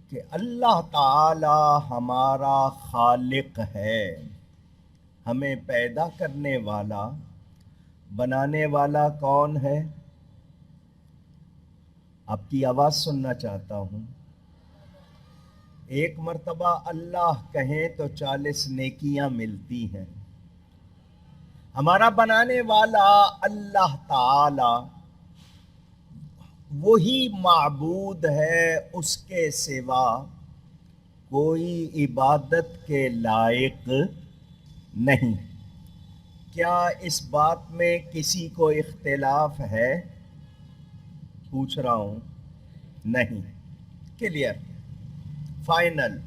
کہ اللہ تعالی ہمارا خالق ہے، ہمیں پیدا کرنے والا، بنانے والا کون ہے؟ آپ کی آواز سننا چاہتا ہوں۔ ایک مرتبہ اللہ کہیں تو 40 نیکیاں ملتی ہیں۔ ہمارا بنانے والا اللہ تعالی وہی معبود ہے، اس کے سوا کوئی عبادت کے لائق نہیں۔ کیا اس بات میں کسی کو اختلاف ہے؟ پوچھ رہا ہوں۔ نہیں، کلیئر، فائنل۔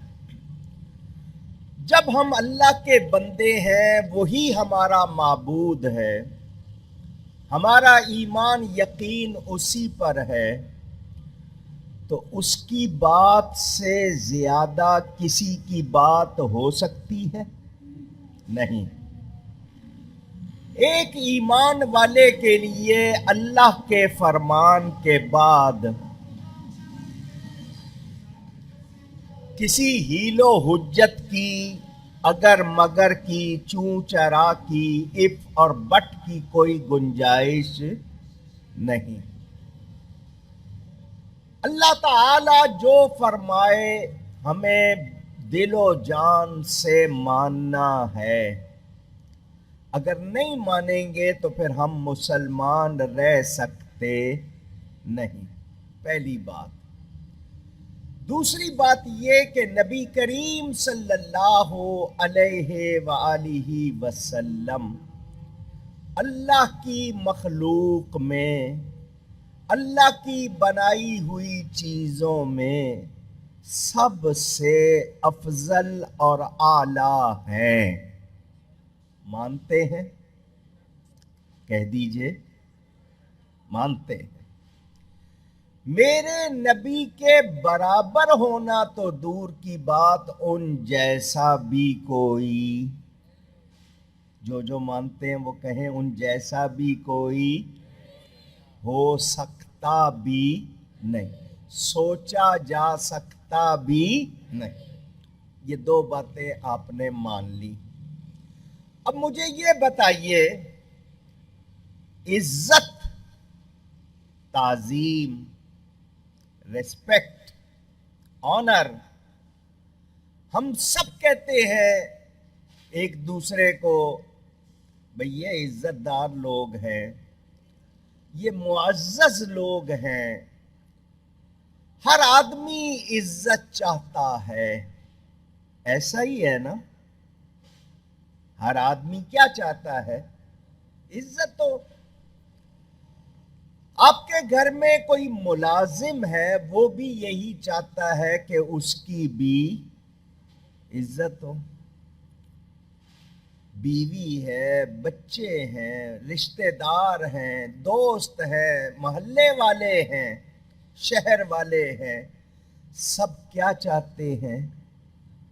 جب ہم اللہ کے بندے ہیں، وہی ہمارا معبود ہے، ہمارا ایمان یقین اسی پر ہے، تو اس کی بات سے زیادہ کسی کی بات ہو سکتی ہے؟ نہیں۔ ایک ایمان والے کے لیے اللہ کے فرمان کے بعد کسی حیل و حجت کی، اگر مگر کی، چوں چرا کی، اف اور بٹ کی کوئی گنجائش نہیں۔ اللہ تعالی جو فرمائے ہمیں دل و جان سے ماننا ہے۔ اگر نہیں مانیں گے تو پھر ہم مسلمان رہ سکتے نہیں، پہلی بات۔ دوسری بات یہ کہ نبی کریم صلی اللہ علیہ وآلہ وسلم اللہ کی مخلوق میں، اللہ کی بنائی ہوئی چیزوں میں سب سے افضل اور اعلیٰ ہیں۔ مانتے ہیں؟ کہہ دیجئے، مانتے ہیں۔ میرے نبی کے برابر ہونا تو دور کی بات، ان جیسا بھی کوئی، جو مانتے ہیں وہ کہیں ان جیسا بھی کوئی ہو سکتا بھی نہیں، سوچا جا سکتا بھی نہیں۔ یہ دو باتیں آپ نے مان لی۔ اب مجھے یہ بتائیے، عزت، تعظیم، ریسپیکٹ، آنر، ہم سب کہتے ہیں ایک دوسرے کو بھئی یہ عزت دار لوگ ہیں، یہ معزز لوگ ہیں، ہر آدمی عزت چاہتا ہے۔ ایسا ہی ہے نا؟ ہر آدمی کیا چاہتا ہے؟ عزت۔ تو آپ کے گھر میں کوئی ملازم ہے، وہ بھی یہی چاہتا ہے کہ اس کی بھی عزت ہو۔ بیوی ہے، بچے ہیں، رشتہ دار ہیں، دوست ہیں، محلے والے ہیں، شہر والے ہیں، سب کیا چاہتے ہیں؟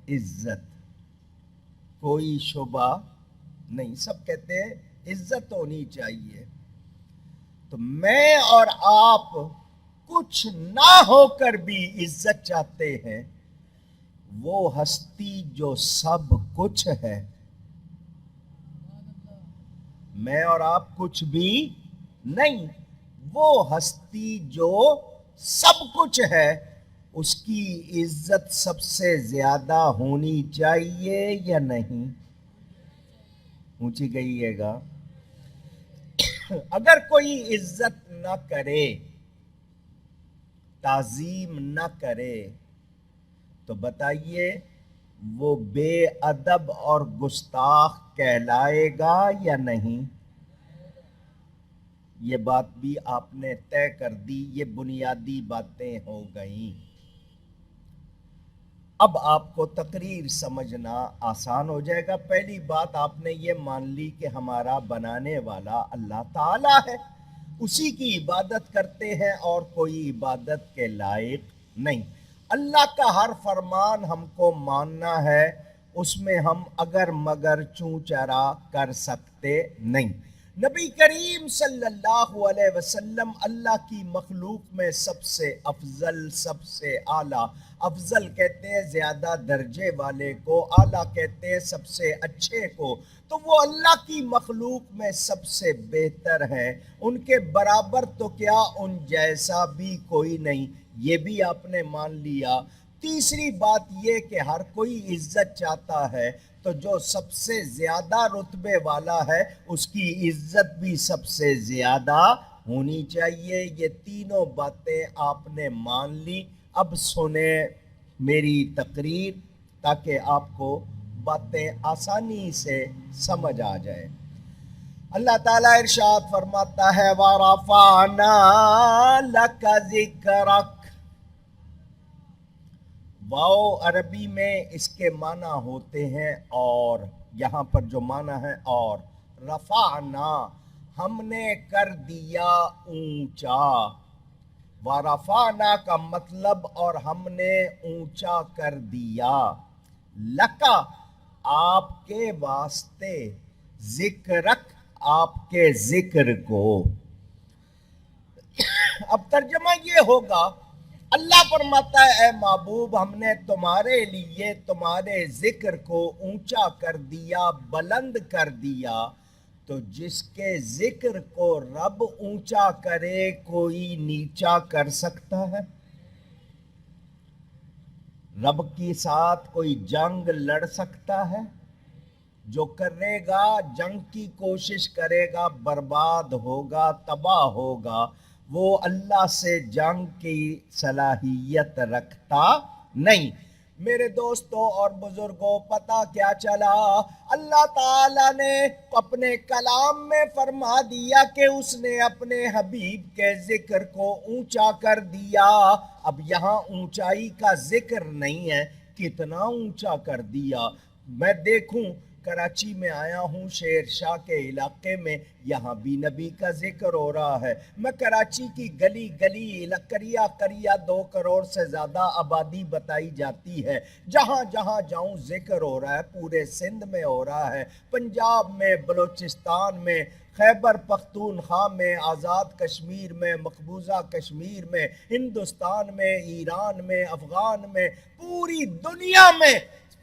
عزت۔ کوئی شبہ نہیں، سب کہتے ہیں عزت ہونی چاہیے۔ تو میں اور آپ کچھ نہ ہو کر بھی عزت چاہتے ہیں، وہ ہستی جو سب کچھ ہے۔ میں اور آپ کچھ بھی نہیں، وہ ہستی جو سب کچھ ہے، اس کی عزت سب سے زیادہ ہونی چاہیے یا نہیں؟ اونچی گئیے گا۔ اگر کوئی عزت نہ کرے، تعظیم نہ کرے، تو بتائیے وہ بے ادب اور گستاخ کہلائے گا یا نہیں؟ یہ بات بھی آپ نے طے کر دی، یہ بنیادی باتیں ہو گئیں۔ اب آپ کو تقریر سمجھنا آسان ہو جائے گا۔ پہلی بات آپ نے یہ مان لی کہ ہمارا بنانے والا اللہ تعالی ہے، اسی کی عبادت کرتے ہیں اور کوئی عبادت کے لائق نہیں۔ اللہ کا ہر فرمان ہم کو ماننا ہے، اس میں ہم اگر مگر چوں چرا کر سکتے نہیں۔ نبی کریم صلی اللہ علیہ وسلم اللہ کی مخلوق میں سب سے افضل، سب سے اعلیٰ. افضل کہتے ہیں زیادہ درجے والے کو، اعلیٰ کہتے ہیں سب سے اچھے کو. تو وہ اللہ کی مخلوق میں سب سے بہتر ہیں. ان کے برابر تو کیا، ان جیسا بھی کوئی نہیں. یہ بھی آپ نے مان لیا. تیسری بات یہ کہ ہر کوئی عزت چاہتا ہے، تو جو سب سے زیادہ رتبے والا ہے اس کی عزت بھی سب سے زیادہ ہونی چاہیے. یہ تینوں باتیں آپ نے مان لی. اب سنیں میری تقریر تاکہ آپ کو باتیں آسانی سے سمجھ آ جائے. اللہ تعالیٰ ارشاد فرماتا ہے وَرَفَعْنَا لَكَ ذِكْرَكَ. واو عربی میں اس کے معنی ہوتے ہیں اور، یہاں پر جو معنی ہے اور. رفعنا ہم نے کر دیا اونچا. ورفعنا کا مطلب اور ہم نے اونچا کر دیا. لکا آپ کے واسطے، ذکرک آپ کے ذکر کو. اب ترجمہ یہ ہوگا، اللہ فرماتا ہے اے محبوب ہم نے تمہارے لیے تمہارے ذکر کو اونچا کر دیا، بلند کر دیا. تو جس کے ذکر کو رب اونچا کرے کوئی نیچا کر سکتا ہے؟ رب کے ساتھ کوئی جنگ لڑ سکتا ہے؟ جو کرے گا جنگ کی کوشش کرے گا برباد ہوگا، تباہ ہوگا. وہ اللہ سے جنگ کی صلاحیت رکھتا نہیں. میرے دوستوں اور بزرگوں پتہ کیا چلا؟ اللہ تعالیٰ نے اپنے کلام میں فرما دیا کہ اس نے اپنے حبیب کے ذکر کو اونچا کر دیا. اب یہاں اونچائی کا ذکر نہیں ہے، کتنا اونچا کر دیا. میں دیکھوں کراچی میں آیا ہوں، شیر شاہ کے علاقے میں، یہاں بھی نبی کا ذکر ہو رہا ہے. میں کراچی کی گلی گلی کریا کریا 2 کروڑ سے زیادہ آبادی بتائی جاتی ہے، جہاں جہاں جاؤں ذکر ہو رہا ہے. پورے سندھ میں ہو رہا ہے، پنجاب میں، بلوچستان میں، خیبر پختونخوا میں، آزاد کشمیر میں، مقبوضہ کشمیر میں، ہندوستان میں، ایران میں، افغان میں، پوری دنیا میں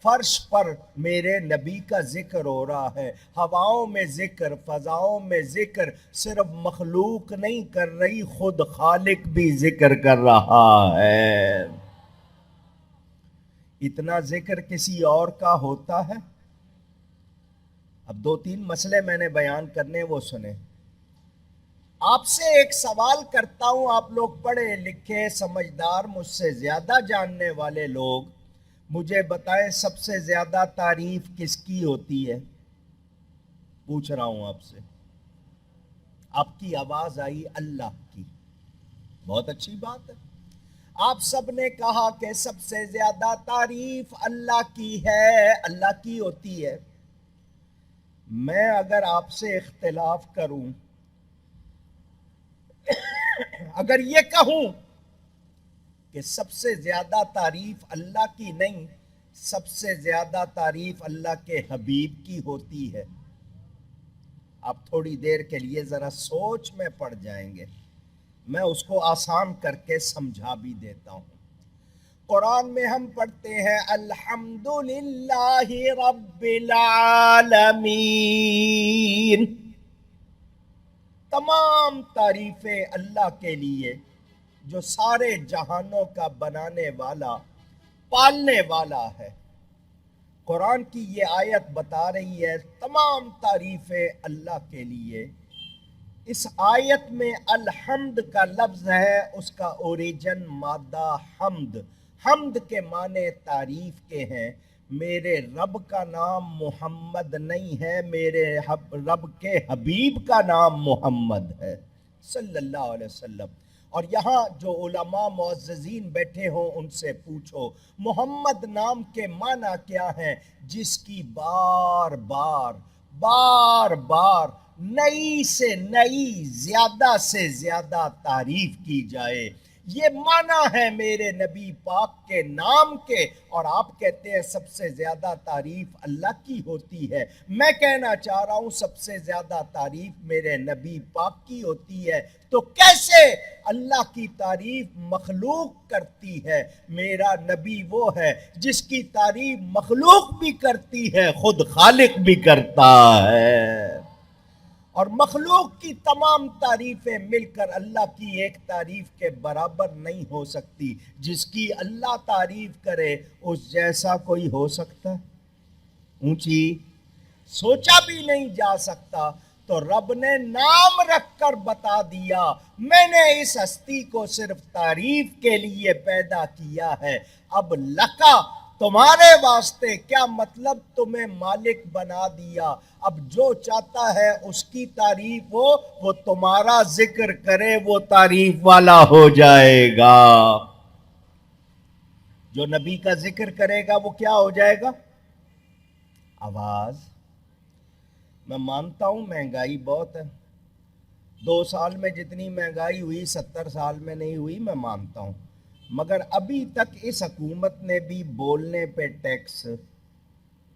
فرش پر میرے نبی کا ذکر ہو رہا ہے. ہواؤں میں ذکر، فضاؤں میں ذکر. صرف مخلوق نہیں کر رہی، خود خالق بھی ذکر کر رہا ہے. اتنا ذکر کسی اور کا ہوتا ہے؟ اب 2-3 مسئلے میں نے بیان کرنے، وہ سنیں. آپ سے ایک سوال کرتا ہوں، آپ لوگ پڑھے لکھے سمجھدار مجھ سے زیادہ جاننے والے لوگ، مجھے بتائیں سب سے زیادہ تعریف کس کی ہوتی ہے؟ پوچھ رہا ہوں آپ سے. آپ کی آواز آئی اللہ کی. بہت اچھی بات ہے. آپ سب نے کہا کہ سب سے زیادہ تعریف اللہ کی ہے، اللہ کی ہوتی ہے. میں اگر آپ سے اختلاف کروں، اگر یہ کہوں کہ سب سے زیادہ تعریف اللہ کی نہیں، سب سے زیادہ تعریف اللہ کے حبیب کی ہوتی ہے، آپ تھوڑی دیر کے لیے ذرا سوچ میں پڑ جائیں گے. میں اس کو آسان کر کے سمجھا بھی دیتا ہوں. قرآن میں ہم پڑھتے ہیں الحمدللہ رب العالمین. تمام تعریفیں اللہ کے لیے جو سارے جہانوں کا بنانے والا، پالنے والا ہے. قرآن کی یہ آیت بتا رہی ہے تمام تعریفیں اللہ کے لیے. اس آیت میں الحمد کا لفظ ہے، اس کا اوریجن مادہ حمد. حمد کے معنی تعریف کے ہیں. میرے رب کا نام محمد نہیں ہے، میرے رب کے حبیب کا نام محمد ہے صلی اللہ علیہ وسلم. اور یہاں جو علماء معززین بیٹھے ہوں ان سے پوچھو محمد نام کے معنی کیا ہیں؟ جس کی بار بار بار بار نئی سے نئی، زیادہ سے زیادہ تعریف کی جائے. یہ معنی ہے میرے نبی پاک کے نام کے، اور آپ کہتے ہیں سب سے زیادہ تعریف اللہ کی ہوتی ہے۔ میں کہنا چاہ رہا ہوں سب سے زیادہ تعریف میرے نبی پاک کی ہوتی ہے، تو کیسے اللہ کی تعریف مخلوق کرتی ہے؟ میرا نبی وہ ہے جس کی تعریف مخلوق بھی کرتی ہے، خود خالق بھی کرتا ہے، اور مخلوق کی تمام تعریفیں مل کر اللہ کی ایک تعریف کے برابر نہیں ہو سکتی۔ جس کی اللہ تعریف کرے اس جیسا کوئی ہو سکتا ہے؟ اونچی سوچا بھی نہیں جا سکتا۔ تو رب نے نام رکھ کر بتا دیا، میں نے اس ہستی کو صرف تعریف کے لیے پیدا کیا ہے۔ اب لکا تمہارے واسطے کیا مطلب تمہیں مالک بنا دیا، اب جو چاہتا ہے اس کی تعریف ہو، وہ تمہارا ذکر کرے، وہ تعریف والا ہو جائے گا۔ جو نبی کا ذکر کرے گا وہ کیا ہو جائے گا؟ آواز۔ میں مانتا ہوں مہنگائی بہت ہے، 2 سال میں جتنی مہنگائی ہوئی 70 سال میں نہیں ہوئی، میں مانتا ہوں، مگر ابھی تک اس حکومت نے بھی بولنے پہ ٹیکس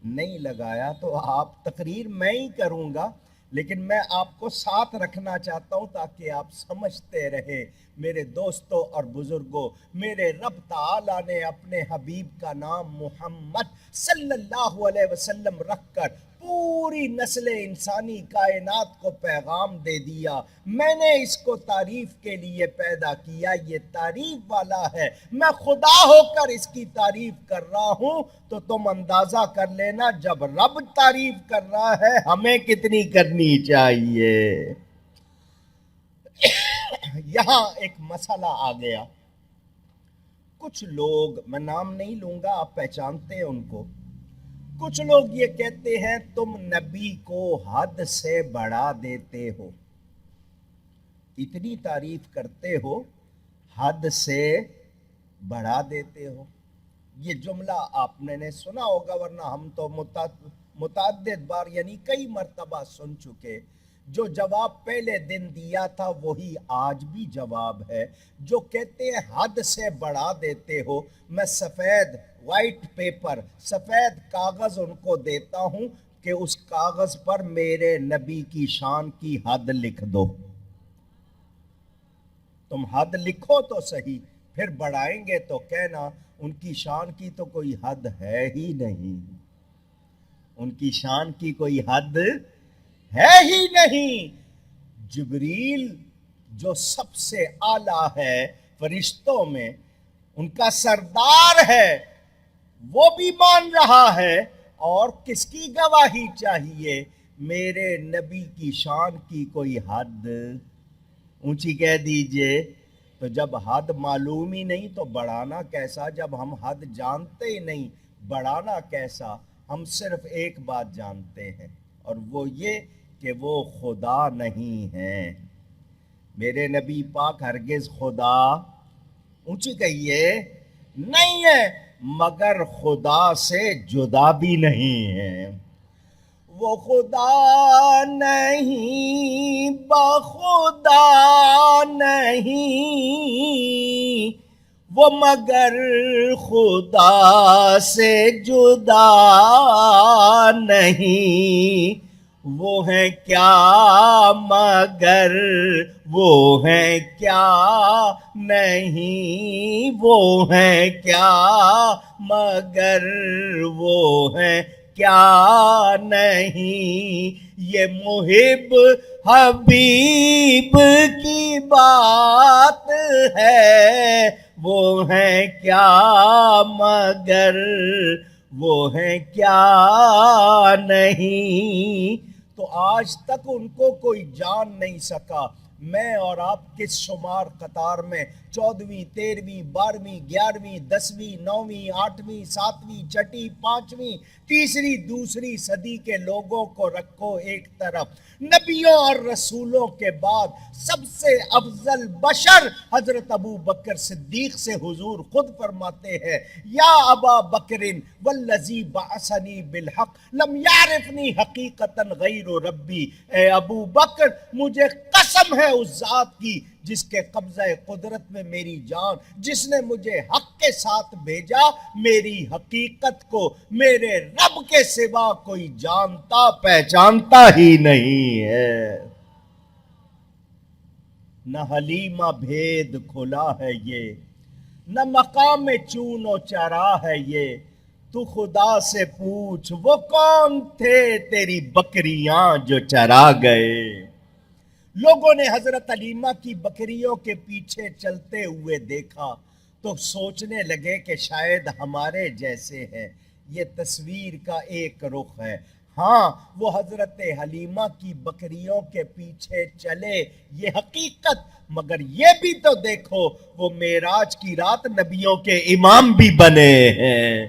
نہیں لگایا۔ تو آپ تقریر میں ہی کروں گا، لیکن میں آپ کو ساتھ رکھنا چاہتا ہوں تاکہ آپ سمجھتے رہے۔ میرے دوستوں اور بزرگوں، میرے رب تعالیٰ نے اپنے حبیب کا نام محمد صلی اللہ علیہ وسلم رکھ کر پوری نسل انسانی کائنات کو پیغام دے دیا۔ میں نے اس کو تعریف کے لیے پیدا کیا، یہ تعریف والا ہے، میں خدا ہو کر اس کی تعریف کر رہا ہوں۔ تو تم اندازہ کر لینا جب رب تعریف کر رہا ہے ہمیں کتنی کرنی چاہیے۔ یہاں ایک مسئلہ آ گیا، کچھ لوگ، میں نام نہیں لوں گا، آپ پہچانتے ہیں ان کو، کچھ لوگ یہ کہتے ہیں تم نبی کو حد سے بڑھا دیتے ہو، اتنی تعریف کرتے ہو حد سے بڑھا دیتے ہو۔ یہ جملہ آپ نے سنا ہوگا، ورنہ ہم تو متعدد بار یعنی کئی مرتبہ سن چکے۔ جو جواب پہلے دن دیا تھا وہی آج بھی جواب ہے۔ جو کہتے ہیں حد سے بڑھا دیتے ہو، میں سفید وائٹ پیپر، سفید کاغذ ان کو دیتا ہوں کہ اس کاغذ پر میرے نبی کی شان کی حد لکھ دو۔ تم حد لکھو تو صحیح، پھر بڑھائیں گے تو کہنا ان کی شان کی تو کوئی حد ہے ہی نہیں، ان کی شان کی کوئی حد ہے ہی نہیں۔ جبریل جو سب سے اعلیٰ ہے فرشتوں میں، ان کا سردار ہے، وہ بھی مان رہا ہے، اور کس کی گواہی چاہیے؟ میرے نبی کی شان کی کوئی حد اونچی کہہ دیجئے۔ تو جب حد معلوم ہی نہیں تو بڑھانا کیسا؟ جب ہم حد جانتے ہی نہیں بڑھانا کیسا؟ ہم صرف ایک بات جانتے ہیں، اور وہ یہ کہ وہ خدا نہیں ہیں۔ میرے نبی پاک ہرگز خدا، اونچی کہیے، نہیں ہے، مگر خدا سے جدا بھی نہیں ہے۔ وہ خدا نہیں، بخدا نہیں، وہ مگر خدا سے جدا نہیں۔ وہ ہیں کیا مگر وہ ہیں کیا نہیں، وہ ہیں کیا مگر وہ ہیں کیا نہیں۔ یہ محب حبیب کی بات ہے، وہ ہیں کیا مگر وہ ہیں کیا نہیں۔ تو آج تک ان کو کوئی جان نہیں سکا۔ میں اور آپ کس شمار قطار میں 14ویں 13ویں 12ویں 11ویں 10ویں 9ویں 8ویں 7ویں 6ٹھی 5ویں تیسری دوسری صدی کے لوگوں کو رکھو ایک طرف، نبیوں اور رسولوں کے بعد سب سے افضل بشر حضرت ابو بکر صدیق سے حضور خود فرماتے ہیں، یا ابا بکر والذی بعثنی بالحق لم یعرفنی حقیقتا غیر ربی، اے ابو بکر مجھے قسم ہے ہے اس ذات کی جس کے قبضہ قدرت میں میری جان، جس نے مجھے حق کے ساتھ بھیجا، میری حقیقت کو میرے رب کے سوا کوئی جانتا پہچانتا ہی نہیں ہے۔ نہ حلیمہ بھید کھلا ہے یہ، نہ مقام چون و چرا ہے یہ، تو خدا سے پوچھ وہ کون تھے تیری بکریاں جو چرا گئے۔ لوگوں نے حضرت حلیمہ کی بکریوں کے پیچھے چلتے ہوئے دیکھا تو سوچنے لگے کہ شاید ہمارے جیسے ہیں۔ یہ تصویر کا ایک رخ ہے۔ ہاں، وہ حضرت حلیمہ کی بکریوں کے پیچھے چلے، یہ حقیقت، مگر یہ بھی تو دیکھو وہ معراج کی رات نبیوں کے امام بھی بنے ہیں۔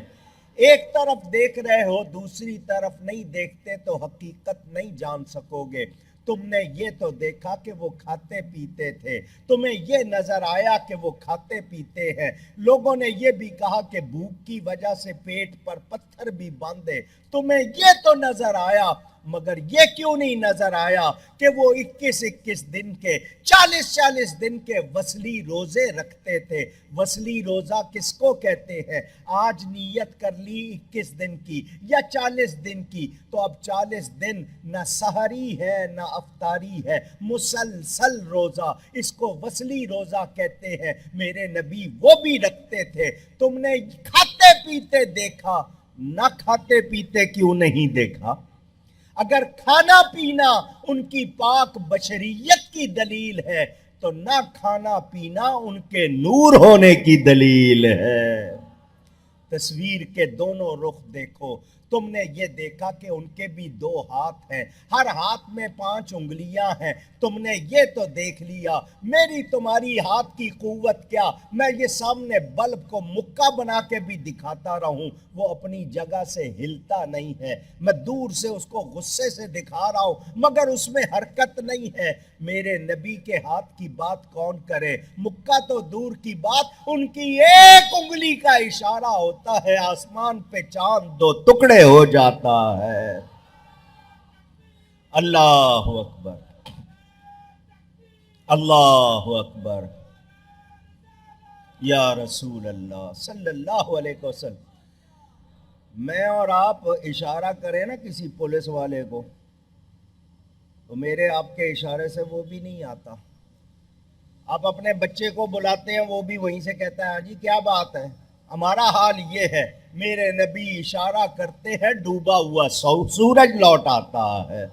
ایک طرف دیکھ رہے ہو، دوسری طرف نہیں دیکھتے تو حقیقت نہیں جان سکو گے۔ تم نے یہ تو دیکھا کہ وہ کھاتے پیتے تھے، تمہیں یہ نظر آیا کہ وہ کھاتے پیتے ہیں، لوگوں نے یہ بھی کہا کہ بھوک کی وجہ سے پیٹ پر پتھر بھی باندھے، تمہیں یہ تو نظر آیا، مگر یہ کیوں نہیں نظر آیا کہ وہ 21 دن کے 40 دن کے وصلی روزے رکھتے تھے۔ وصلی روزہ کس کو کہتے ہیں؟ آج نیت کر لی 21 دن کی یا 40 دن کی، تو اب 40 دن نہ سحری ہے نہ افطاری ہے، مسلسل روزہ، اس کو وصلی روزہ کہتے ہیں۔ میرے نبی وہ بھی رکھتے تھے، تم نے کھاتے پیتے دیکھا، نہ کھاتے پیتے کیوں نہیں دیکھا؟ اگر کھانا پینا ان کی پاک بشریت کی دلیل ہے تو نہ کھانا پینا ان کے نور ہونے کی دلیل ہے۔ تصویر کے دونوں رخ دیکھو، تم نے یہ دیکھا کہ ان کے بھی 2 ہاتھ ہیں، ہر ہاتھ میں 5 انگلیاں ہیں، تم نے یہ تو دیکھ لیا۔ میری تمہاری ہاتھ کی قوت کیا، میں یہ سامنے بلب کو مکہ بنا کے بھی دکھاتا رہوں، وہ اپنی جگہ سے ہلتا نہیں ہے، میں دور سے اس کو غصے سے دکھا رہا ہوں مگر اس میں حرکت نہیں ہے۔ میرے نبی کے ہاتھ کی بات کون کرے، مکہ تو دور کی بات، ان کی ایک انگلی کا اشارہ ہوتا ہے، آسمان پہ چاند 2 ٹکڑے ہو جاتا ہے۔ اللہ اکبر، اللہ اکبر، یا رسول اللہ صلی اللہ علیہ وسلم۔ میں اور آپ اشارہ کریں نا کسی پولیس والے کو تو میرے آپ کے اشارے سے وہ بھی نہیں آتا۔ آپ اپنے بچے کو بلاتے ہیں، وہ بھی وہیں سے کہتا ہے ہاں جی کیا بات ہے۔ ہمارا حال یہ ہے، میرے نبی اشارہ کرتے ہیں، ڈوبا ہوا سورج لوٹ آتا ہے،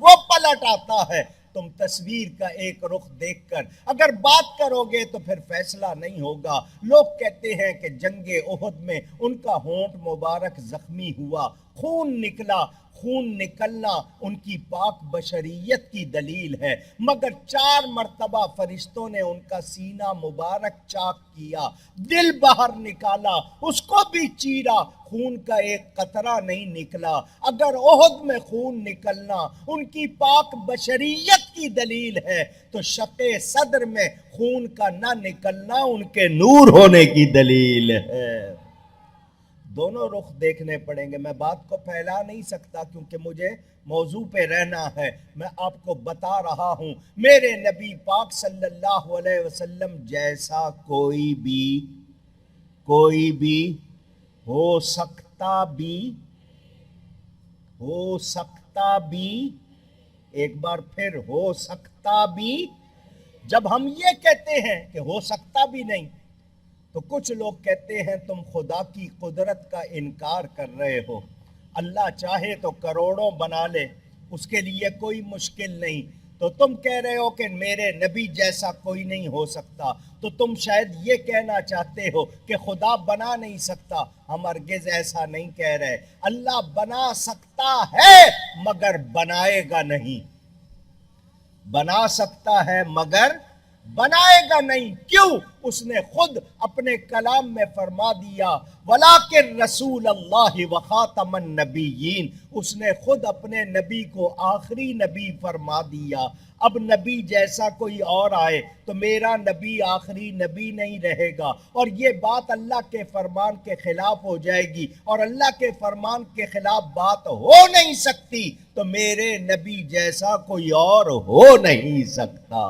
وہ پلٹ آتا ہے۔ تم تصویر کا ایک رخ دیکھ کر اگر بات کرو گے تو پھر فیصلہ نہیں ہوگا۔ لوگ کہتے ہیں کہ جنگ احد میں ان کا ہونٹ مبارک زخمی ہوا، خون نکلا، خون نکلنا ان کی پاک بشریت کی دلیل ہے، مگر 4 مرتبہ فرشتوں نے ان کا سینہ مبارک چاک کیا، دل باہر نکالا، اس کو بھی چیرا، خون کا ایک قطرہ نہیں نکلا۔ اگر احد میں خون نکلنا ان کی پاک بشریت کی دلیل ہے تو شق صدر میں خون کا نہ نکلنا ان کے نور ہونے کی دلیل ہے۔ دونوں رخ دیکھنے پڑیں گے، میں بات کو پھیلا نہیں سکتا کیونکہ مجھے موضوع پہ رہنا ہے۔ میں آپ کو بتا رہا ہوں میرے نبی پاک صلی اللہ علیہ وسلم جیسا کوئی بھی ہو سکتا بھی، ایک بار پھر ہو سکتا بھی۔ جب ہم یہ کہتے ہیں کہ ہو سکتا بھی نہیں تو کچھ لوگ کہتے ہیں تم خدا کی قدرت کا انکار کر رہے ہو، اللہ چاہے تو کروڑوں بنا لے، اس کے لیے کوئی مشکل نہیں، تو تم کہہ رہے ہو کہ میرے نبی جیسا کوئی نہیں ہو سکتا، تو تم شاید یہ کہنا چاہتے ہو کہ خدا بنا نہیں سکتا۔ ہم ہرگز ایسا نہیں کہہ رہے، اللہ بنا سکتا ہے مگر بنائے گا نہیں، بنا سکتا ہے مگر بنائے گا نہیں. کیوں؟ اس نے خود اپنے کلام میں فرما دیا وَلَٰكِن رسول اللہ وخاتم النبیین. اس نے خود اپنے نبی کو آخری نبی فرما دیا. اب نبی جیسا کوئی اور آئے تو میرا نبی آخری نبی نہیں رہے گا، اور یہ بات اللہ کے فرمان کے خلاف ہو جائے گی، اور اللہ کے فرمان کے خلاف بات ہو نہیں سکتی تو میرے نبی جیسا کوئی اور ہو نہیں سکتا.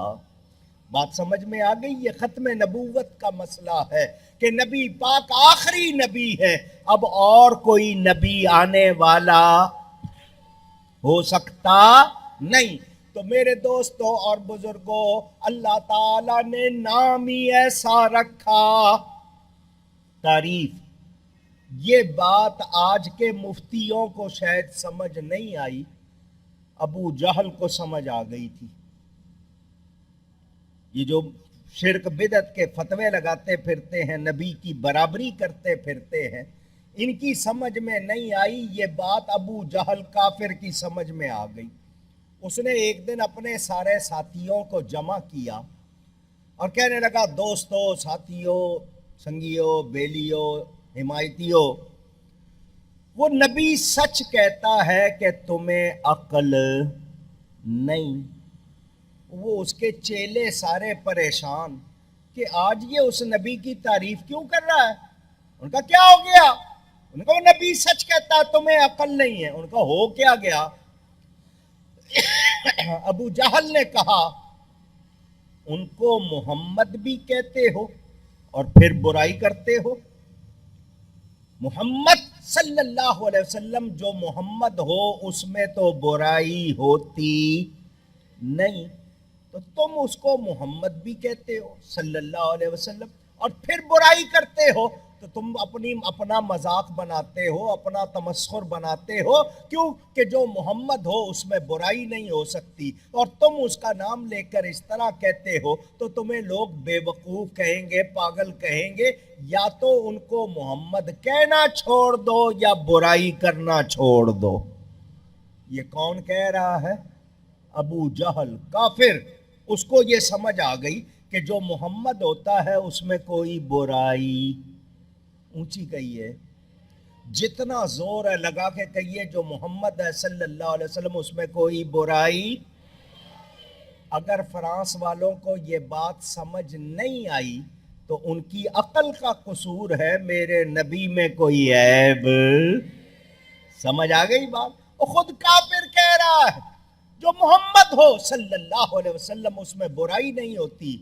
بات سمجھ میں آ گئی؟ یہ ختم نبوت کا مسئلہ ہے کہ نبی پاک آخری نبی ہے، اب اور کوئی نبی آنے والا ہو سکتا نہیں. تو میرے دوستوں اور بزرگوں، اللہ تعالیٰ نے نام ہی ایسا رکھا. تعریف. یہ بات آج کے مفتیوں کو شاید سمجھ نہیں آئی، ابو جہل کو سمجھ آ گئی تھی. یہ جو شرک بدعت کے فتوے لگاتے پھرتے ہیں، نبی کی برابری کرتے پھرتے ہیں، ان کی سمجھ میں نہیں آئی. یہ بات ابو جہل کافر کی سمجھ میں آ گئی. اس نے ایک دن اپنے سارے ساتھیوں کو جمع کیا اور کہنے لگا، دوستو، ساتھیوں، سنگیوں، بیلیوں، حمایتیوں، وہ نبی سچ کہتا ہے کہ تمہیں عقل نہیں. وہ اس کے چیلے سارے پریشان کہ آج یہ اس نبی کی تعریف کیوں کر رہا ہے. ان کا کیا ہو گیا؟ ان کا وہ نبی سچ کہتا ہے تمہیں عقل نہیں ہے. ان کا ہو کیا گیا؟ ابو جہل نے کہا، ان کو محمد بھی کہتے ہو اور پھر برائی کرتے ہو. محمد صلی اللہ علیہ وسلم جو محمد ہو اس میں تو برائی ہوتی نہیں، تو تم اس کو محمد بھی کہتے ہو صلی اللہ علیہ وسلم اور پھر برائی کرتے ہو. تو تم اپنا مذاق بناتے ہو، اپنا تمسخر بناتے ہو. کیوں کہ جو محمد ہو اس میں برائی نہیں ہو سکتی، اور تم اس کا نام لے کر اس طرح کہتے ہو تو تمہیں لوگ بے وقوف کہیں گے، پاگل کہیں گے. یا تو ان کو محمد کہنا چھوڑ دو یا برائی کرنا چھوڑ دو. یہ کون کہہ رہا ہے؟ ابو جہل کافر. اس کو یہ سمجھ آ گئی کہ جو محمد ہوتا ہے اس میں کوئی برائی. اونچی کہیے، جتنا زور ہے لگا کے کہیے، جو محمد ہے صلی اللہ علیہ وسلم اس میں کوئی برائی. اگر فرانس والوں کو یہ بات سمجھ نہیں آئی تو ان کی عقل کا قصور ہے، میرے نبی میں کوئی عیب. سمجھ آ گئی بات؟ وہ خود کافر کہہ رہا ہے جو محمد ہو صلی اللہ علیہ وسلم اس میں برائی نہیں ہوتی.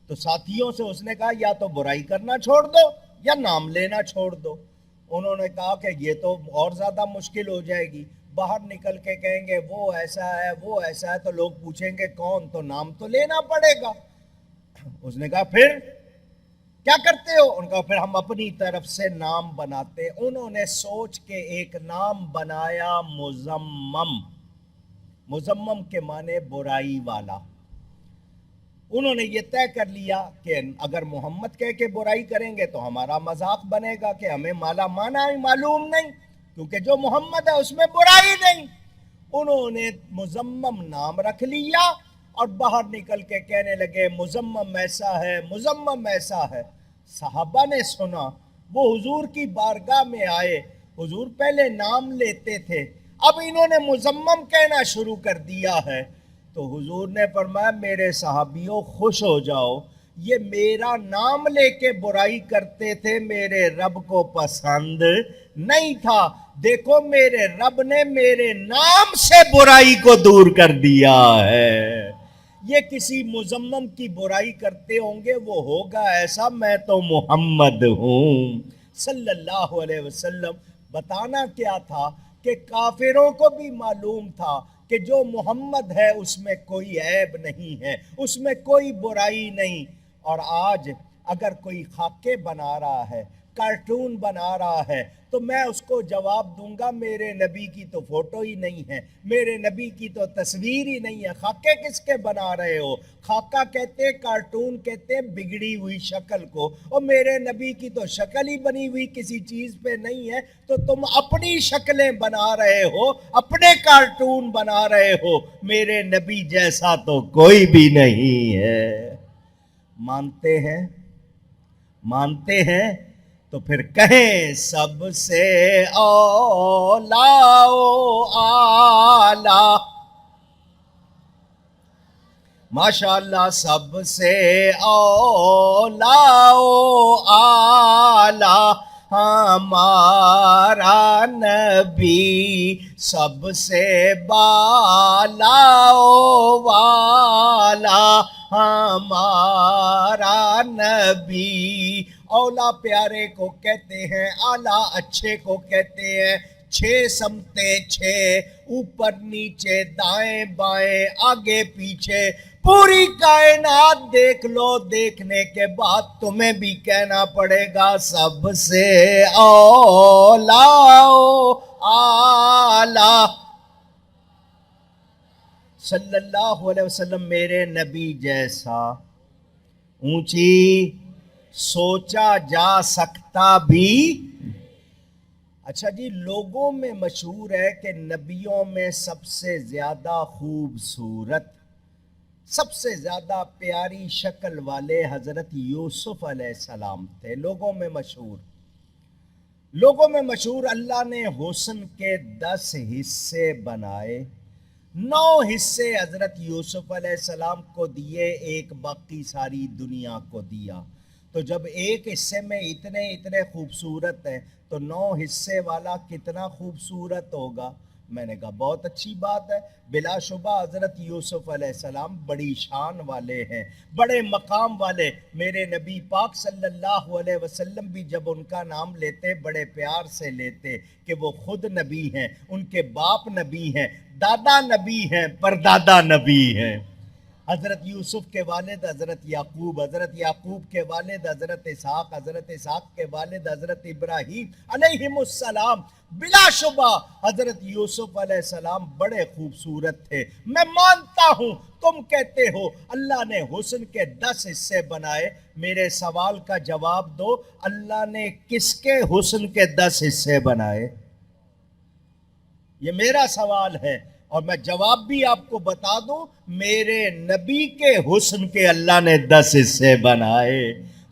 تو ساتھیوں سے اس نے کہا یا تو برائی کرنا چھوڑ دو یا نام لینا چھوڑ دو. انہوں نے کہا کہ یہ تو اور زیادہ مشکل ہو جائے گی، باہر نکل کے کہیں گے وہ ایسا ہے وہ ایسا ہے تو لوگ پوچھیں گے کون، تو نام تو لینا پڑے گا. اس نے کہا پھر کیا کرتے ہو؟ ان کا پھر ہم اپنی طرف سے نام بناتے. انہوں نے سوچ کے ایک نام بنایا، مزمم. مزمم کے معنی برائی والا. انہوں نے یہ طے کر لیا کہ اگر محمد کہہ کے برائی کریں گے تو ہمارا مذاق بنے گا کہ ہمیں مالا مانا ہی معلوم نہیں، کیونکہ جو محمد ہے اس میں برائی نہیں. انہوں نے مزمم نام رکھ لیا اور باہر نکل کے کہنے لگے مزمم ایسا ہے، مزمم ایسا ہے. صحابہ نے سنا، وہ حضور کی بارگاہ میں آئے. حضور پہلے نام لیتے تھے، اب انہوں نے مزمم کہنا شروع کر دیا ہے. تو حضور نے فرمایا میرے صحابیوں خوش ہو جاؤ، یہ میرا نام لے کے برائی کرتے تھے، میرے رب کو پسند نہیں تھا. دیکھو میرے رب نے میرے نام سے برائی کو دور کر دیا ہے. یہ کسی مزمم کی برائی کرتے ہوں گے، وہ ہوگا ایسا، میں تو محمد ہوں صلی اللہ علیہ وسلم. بتانا کیا تھا کہ کافروں کو بھی معلوم تھا کہ جو محمد ہے اس میں کوئی عیب نہیں ہے، اس میں کوئی برائی نہیں. اور آج اگر کوئی خاکے بنا رہا ہے، کارٹون بنا رہا ہے، تو میں اس کو جواب دوں گا میرے نبی کی تو فوٹو ہی نہیں ہے، میرے نبی کی تو تصویر ہی نہیں ہے. خاکے کس کے بنا رہے ہو؟ خاکہ کہتے، کارٹون کہتے بگڑی ہوئی شکل کو، اور میرے نبی کی تو شکل ہی بنی ہوئی کسی چیز پہ نہیں ہے. تو تم اپنی شکلیں بنا رہے ہو، اپنے کارٹون بنا رہے ہو، میرے نبی جیسا تو کوئی بھی نہیں ہے. مانتے ہیں تو پھر کہیں سب سے اولا و اعلی. ماشاء اللہ سب سے اولا و اعلی ہمارا نبی, سب سے بالا و والا ہمارا نبی. اولا پیارے کو کہتے ہیں, اعلیٰ اچھے کو کہتے ہیں. 6 سمتیں 6, اوپر نیچے دائیں بائیں آگے پیچھے, پوری کائنات دیکھ لو, دیکھنے کے بعد تمہیں بھی کہنا پڑے گا سب سے اولا و اعلیٰ. صلی اللہ علیہ وسلم میرے نبی جیسا اونچی سوچا جا سکتا بھی. اچھا جی, لوگوں میں مشہور ہے کہ نبیوں میں سب سے زیادہ خوبصورت, سب سے زیادہ پیاری شکل والے حضرت یوسف علیہ السلام تھے. لوگوں میں مشہور اللہ نے حسن کے 10 حصے بنائے. 9 حصے حضرت یوسف علیہ السلام کو دیے, ایک باقی ساری دنیا کو دیا. تو جب ایک حصے میں اتنے خوبصورت ہیں تو 9 حصے والا کتنا خوبصورت ہوگا. میں نے کہا بہت اچھی بات ہے. بلا شبہ حضرت یوسف علیہ السلام بڑی شان والے ہیں, بڑے مقام والے. میرے نبی پاک صلی اللہ علیہ وسلم بھی جب ان کا نام لیتے بڑے پیار سے لیتے کہ وہ خود نبی ہیں, ان کے باپ نبی ہیں, دادا نبی ہیں, پردادا نبی ہیں. حضرت یوسف کے والد حضرت یعقوب, حضرت یعقوب کے والد حضرت اسحاق, حضرت اسحاق کے والد حضرت ابراہیم علیہم السلام. بلا شبہ حضرت یوسف علیہ السلام بڑے خوبصورت تھے. میں مانتا ہوں, تم کہتے ہو اللہ نے حسن کے 10 حصے بنائے. میرے سوال کا جواب دو, اللہ نے کس کے حسن کے 10 حصے بنائے؟ یہ میرا سوال ہے, اور میں جواب بھی آپ کو بتا دوں, میرے نبی کے حسن کے اللہ نے 10 حصے بنائے.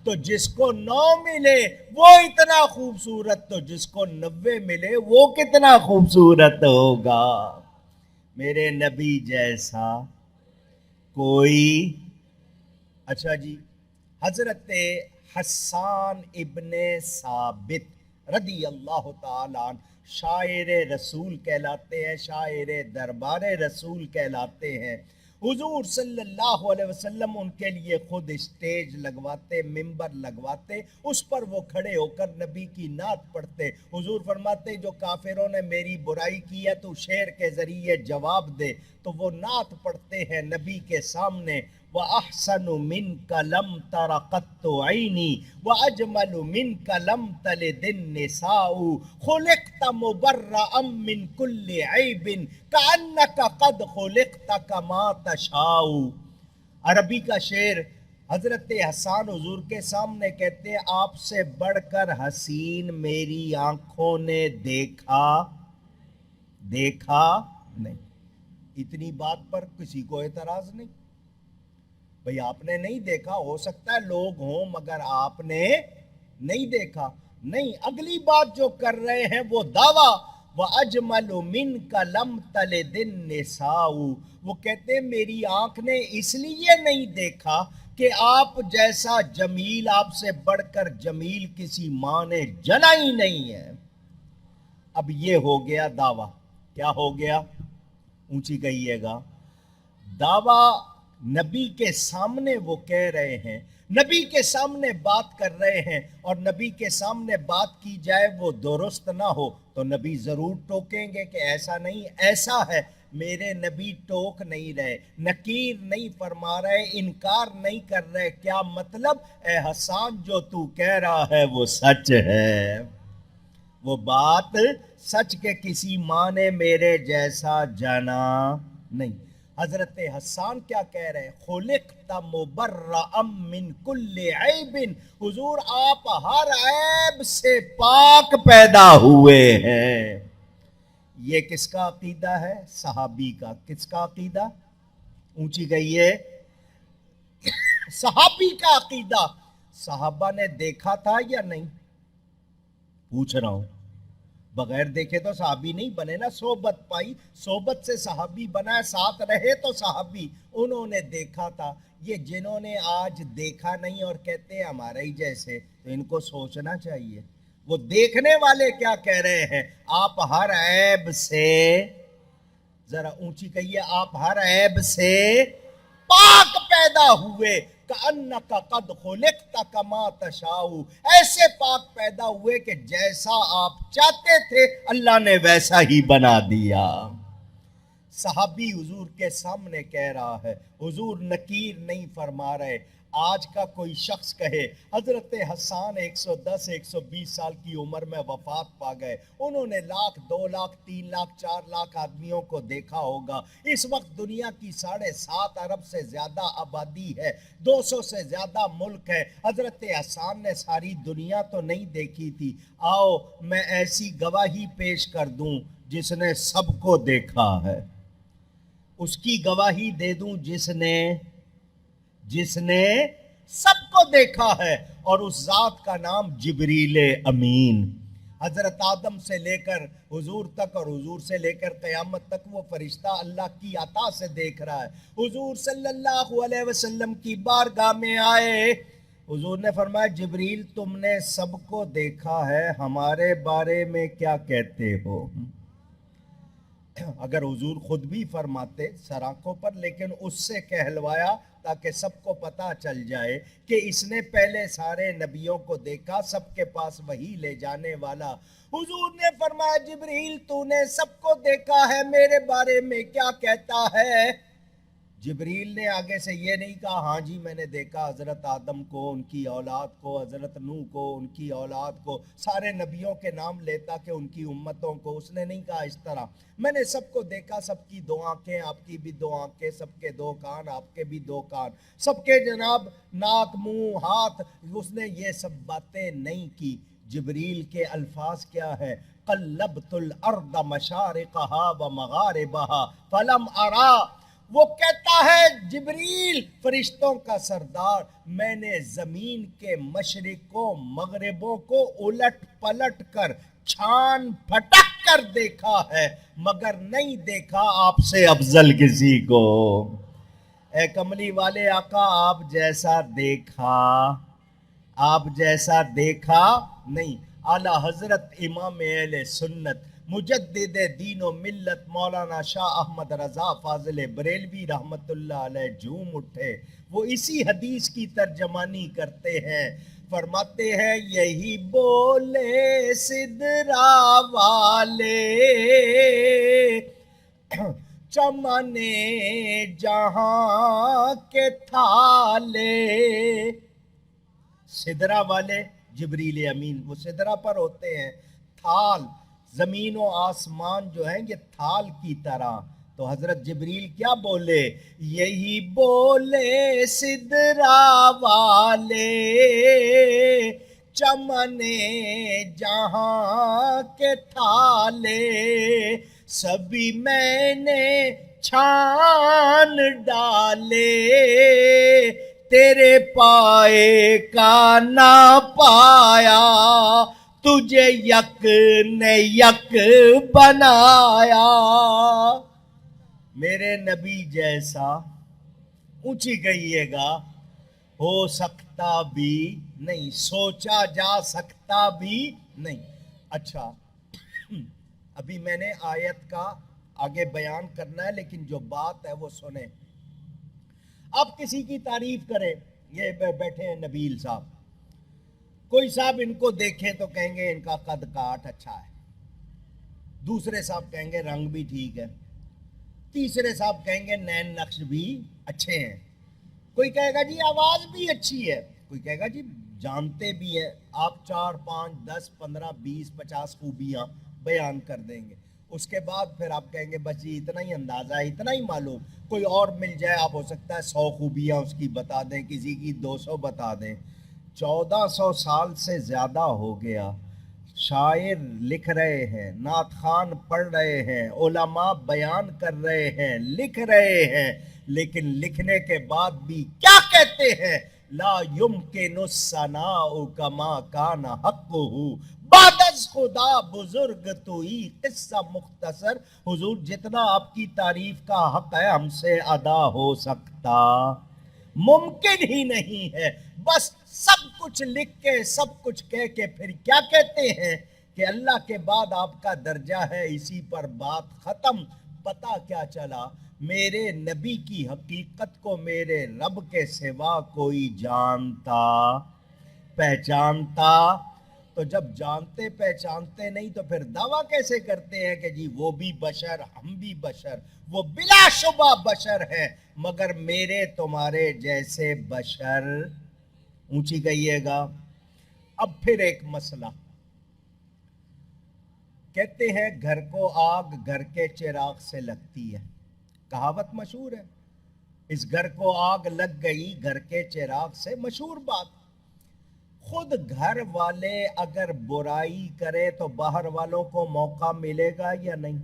تو جس کو 9 ملے وہ اتنا خوبصورت, تو جس کو 90 ملے وہ کتنا خوبصورت ہوگا. میرے نبی جیسا کوئی. اچھا جی, حضرت حسان ابن ثابت رضی اللہ تعالیٰ عنہ شاعر رسول کہلاتے ہیں, شاعر دربار رسول کہلاتے ہیں. حضور صلی اللہ علیہ وسلم ان کے لیے خود اسٹیج لگواتے, ممبر لگواتے, اس پر وہ کھڑے ہو کر نبی کی نعت پڑھتے. حضور فرماتے جو کافروں نے میری برائی کی ہے تو شعر کے ذریعے جواب دے. تو وہ نعت پڑھتے ہیں نبی کے سامنے, وَأَحْسَنُ مِنْكَ لَمْ تَرَ قَطُّ عَيْنِي وَأَجْمَلُ مِنْكَ لَمْ تَلِدِ النِّسَاءُ خُلِقْتَ مُبَرَّأً مِنْ كُلِّ عَيْبٍ كَأَنَّكَ قَدْ خُلِقْتَ كَمَا تَشَاءُ. عربی کا شعر. حضرت حسان حضور کے سامنے کہتے ہیں آپ سے بڑھ کر حسین میری آنکھوں نے دیکھا نہیں. اتنی بات پر کسی کو اعتراض نہیں. بھئی آپ نے نہیں دیکھا, ہو سکتا ہے لوگ ہوں مگر آپ نے نہیں دیکھا. نہیں, اگلی بات جو کر رہے ہیں وہ دعویٰ, وَأَجْمَلُ مِنْكَ لَمْ تَلِدِ النِّسَاءُ. وہ کہتے ہیں میری آنکھ نے اس لیے نہیں دیکھا کہ آپ جیسا جمیل, آپ سے بڑھ کر جمیل کسی ماں نے جنا ہی نہیں ہے. اب یہ ہو گیا دعویٰ. کیا ہو گیا؟ اونچی کہیے گا. دعویٰ نبی کے سامنے وہ کہہ رہے ہیں, نبی کے سامنے بات کر رہے ہیں, اور نبی کے سامنے بات کی جائے وہ درست نہ ہو تو نبی ضرور ٹوکیں گے کہ ایسا نہیں, ایسا ہے. میرے نبی ٹوک نہیں رہے, نکیر نہیں فرما رہے, انکار نہیں کر رہے. کیا مطلب؟ اے حسان جو تو کہہ رہا ہے وہ سچ ہے, وہ بات سچ کے کسی ماں نے میرے جیسا جانا نہیں. حضرت حسان کیا کہہ رہے ہیں؟ خلقت مبرأ من کل عیب. حضور آپ ہر عیب سے پاک پیدا ہوئے ہیں. یہ کس کا عقیدہ ہے؟ صحابی کا. کس کا عقیدہ؟ اونچی کہیے. صحابی کا عقیدہ، صحابہ نے دیکھا تھا یا نہیں؟ پوچھ رہا ہوں، بغیر دیکھے تو صحابی نہیں بنے نا، صحبت پائی، صحبت سے صحابی بنا، ساتھ رہے تو صحابی۔ انہوں نے دیکھا تھا۔ یہ جنہوں نے آج دیکھا نہیں اور کہتے ہیں ہمارے ہی جیسے، تو ان کو سوچنا چاہیے وہ دیکھنے والے کیا کہہ رہے ہیں۔ آپ ہر عیب سے، ذرا اونچی کہیے، آپ ہر عیب سے پاک پیدا ہوئے، کأنک قد خلقت کما تشاء، ایسے پاک پیدا ہوئے کہ جیسا آپ چاہتے تھے اللہ نے ویسا ہی بنا دیا۔ صحابی حضور کے سامنے کہہ رہا ہے، حضور نکیر نہیں فرما رہے۔ آج کا کوئی شخص کہے حضرت حسان 110 120 سال کی عمر میں وفات پا گئے، انہوں نے 1,00,000 2,00,000 3,00,000 4,00,000 آدمیوں کو دیکھا ہوگا۔ اس وقت دنیا کی 7.5 ارب سے زیادہ آبادی ہے، 200 سے زیادہ ملک ہے۔ حضرت حسان نے ساری دنیا تو نہیں دیکھی تھی۔ آؤ میں ایسی گواہی پیش کر دوں جس نے سب کو دیکھا ہے، اس کی گواہی دے دوں جس نے سب کو دیکھا ہے، اور اس ذات کا نام جبریل امین۔ حضرت آدم سے لے کر حضور تک اور حضور سے لے کر قیامت تک وہ فرشتہ اللہ کی عطا سے دیکھ رہا ہے۔ حضور صلی اللہ علیہ وسلم کی بارگاہ میں آئے، حضور نے فرمایا جبریل تم نے سب کو دیکھا ہے، ہمارے بارے میں کیا کہتے ہو؟ اگر حضور خود بھی فرماتے سر آنکھوں پر، لیکن اس سے کہلوایا تاکہ سب کو پتا چل جائے کہ اس نے پہلے سارے نبیوں کو دیکھا، سب کے پاس وہی لے جانے والا۔ حضور نے فرمایا جبریل تو نے سب کو دیکھا ہے، میرے بارے میں کیا کہتا ہے؟ جبریل نے آگے سے یہ نہیں کہا ہاں جی میں نے دیکھا حضرت آدم کو، ان کی اولاد کو، حضرت نوح کو، ان کی اولاد کو، سارے نبیوں کے نام لیتا کہ ان کی امتوں کو۔ اس نے نہیں کہا اس طرح، میں نے سب کو دیکھا، سب کی 2 آنکھیں، آپ کی بھی 2 آنکھیں، سب کے 2 کان، آپ کے بھی 2 کان، سب کے جناب ناک منہ ہاتھ۔ اس نے یہ سب باتیں نہیں کی۔ جبریل کے الفاظ کیا ہے؟ قلبت الارض مشارقها ومغاربها فلم ارا، وہ کہتا ہے جبریل فرشتوں کا سردار، میں نے زمین کے مشرقوں مغربوں کو الٹ پلٹ کر چھان پھٹک کر دیکھا ہے، مگر نہیں دیکھا آپ سے افضل کسی کو۔ اے کملی والے آقا آپ جیسا دیکھا، آپ جیسا دیکھا نہیں۔ اعلیٰ حضرت امام اہل سنت مجدد دین و ملت مولانا شاہ احمد رضا فاضل بریلوی رحمت اللہ علیہ جھوم اٹھے، وہ اسی حدیث کی ترجمانی کرتے ہیں، فرماتے ہیں یہی بولے سدرا والے چمنے جہاں کے تھالے۔ سدرا والے جبریل امین، وہ سدرا پر ہوتے ہیں، تھال زمین و آسمان جو ہیں یہ تھال کی طرح۔ تو حضرت جبریل کیا بولے؟ یہی بولے سدرا والے چمنے جہاں کے تھالے، سبھی میں نے چھان ڈالے، تیرے پائے کا نہ پایا، تجھے یک نے یک بنایا۔ میرے نبی جیسا، اونچی کہیے گا، ہو سکتا بھی نہیں، سوچا جا سکتا بھی نہیں۔ اچھا ابھی میں نے آیت کا آگے بیان کرنا ہے، لیکن جو بات ہے وہ سنیں۔ آپ کسی کی تعریف کریں، یہ بیٹھے ہیں نبیل صاحب، کوئی صاحب ان کو دیکھیں تو کہیں گے ان کا قد کاٹ اچھا ہے، دوسرے صاحب کہیں گے رنگ بھی ٹھیک ہے، تیسرے صاحب کہیں گے نین نقش بھی اچھے ہیں، کوئی کہے گا جی آواز بھی اچھی ہے، کوئی کہے گا جی جانتے بھی ہیں۔ آپ 4 5 10 15 20 50 خوبیاں بیان کر دیں گے، اس کے بعد پھر آپ کہیں گے بس جی اتنا ہی اندازہ ہے، اتنا ہی معلوم، کوئی اور مل جائے، آپ ہو سکتا ہے 100 خوبیاں اس کی بتا دیں، کسی کی 200 بتا دیں۔ 1400 سال سے زیادہ ہو گیا، شاعر لکھ رہے ہیں، نعت خوان پڑھ رہے ہیں، علماء بیان کر رہے ہیں، لکھ رہے ہیں، لیکن لکھنے کے بعد بھی کیا کہتے ہیں؟ لا یمکن الثناء کما کان حقہ، بعد از خدا بزرگ توئی، قصہ مختصر، حضور جتنا آپ کی تعریف کا حق ہے ہم سے ادا ہو سکتا ممکن ہی نہیں ہے۔ بس سب کچھ لکھ کے سب کچھ کہہ کے پھر کیا کہتے ہیں کہ اللہ کے بعد آپ کا درجہ ہے، اسی پر بات ختم۔ پتہ کیا چلا؟ میرے نبی کی حقیقت کو میرے رب کے سوا کوئی جانتا پہچانتا، تو جب جانتے پہچانتے نہیں تو پھر دعویٰ کیسے کرتے ہیں کہ جی وہ بھی بشر ہم بھی بشر؟ وہ بلا شبہ بشر ہیں، مگر میرے تمہارے جیسے بشر، اونچی کہیے گا۔ اب پھر ایک مسئلہ، کہتے ہیں گھر کو آگ گھر کے چراغ سے لگتی ہے، کہاوت مشہور ہے، اس گھر کو آگ لگ گئی گھر کے چراغ سے، مشہور بات۔ خود گھر والے اگر برائی کرے تو باہر والوں کو موقع ملے گا یا نہیں؟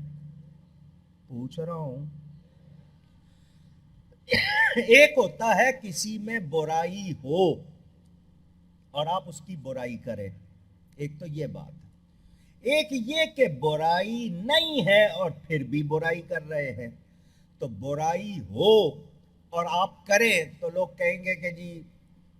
پوچھ رہا ہوں۔ ایک ہوتا ہے کسی میں برائی ہو اور آپ اس کی برائی کریں، ایک تو یہ بات ہے۔ ایک یہ کہ برائی نہیں ہے اور پھر بھی برائی کر رہے ہیں، تو برائی ہو اور آپ کریں تو لوگ کہیں گے کہ جی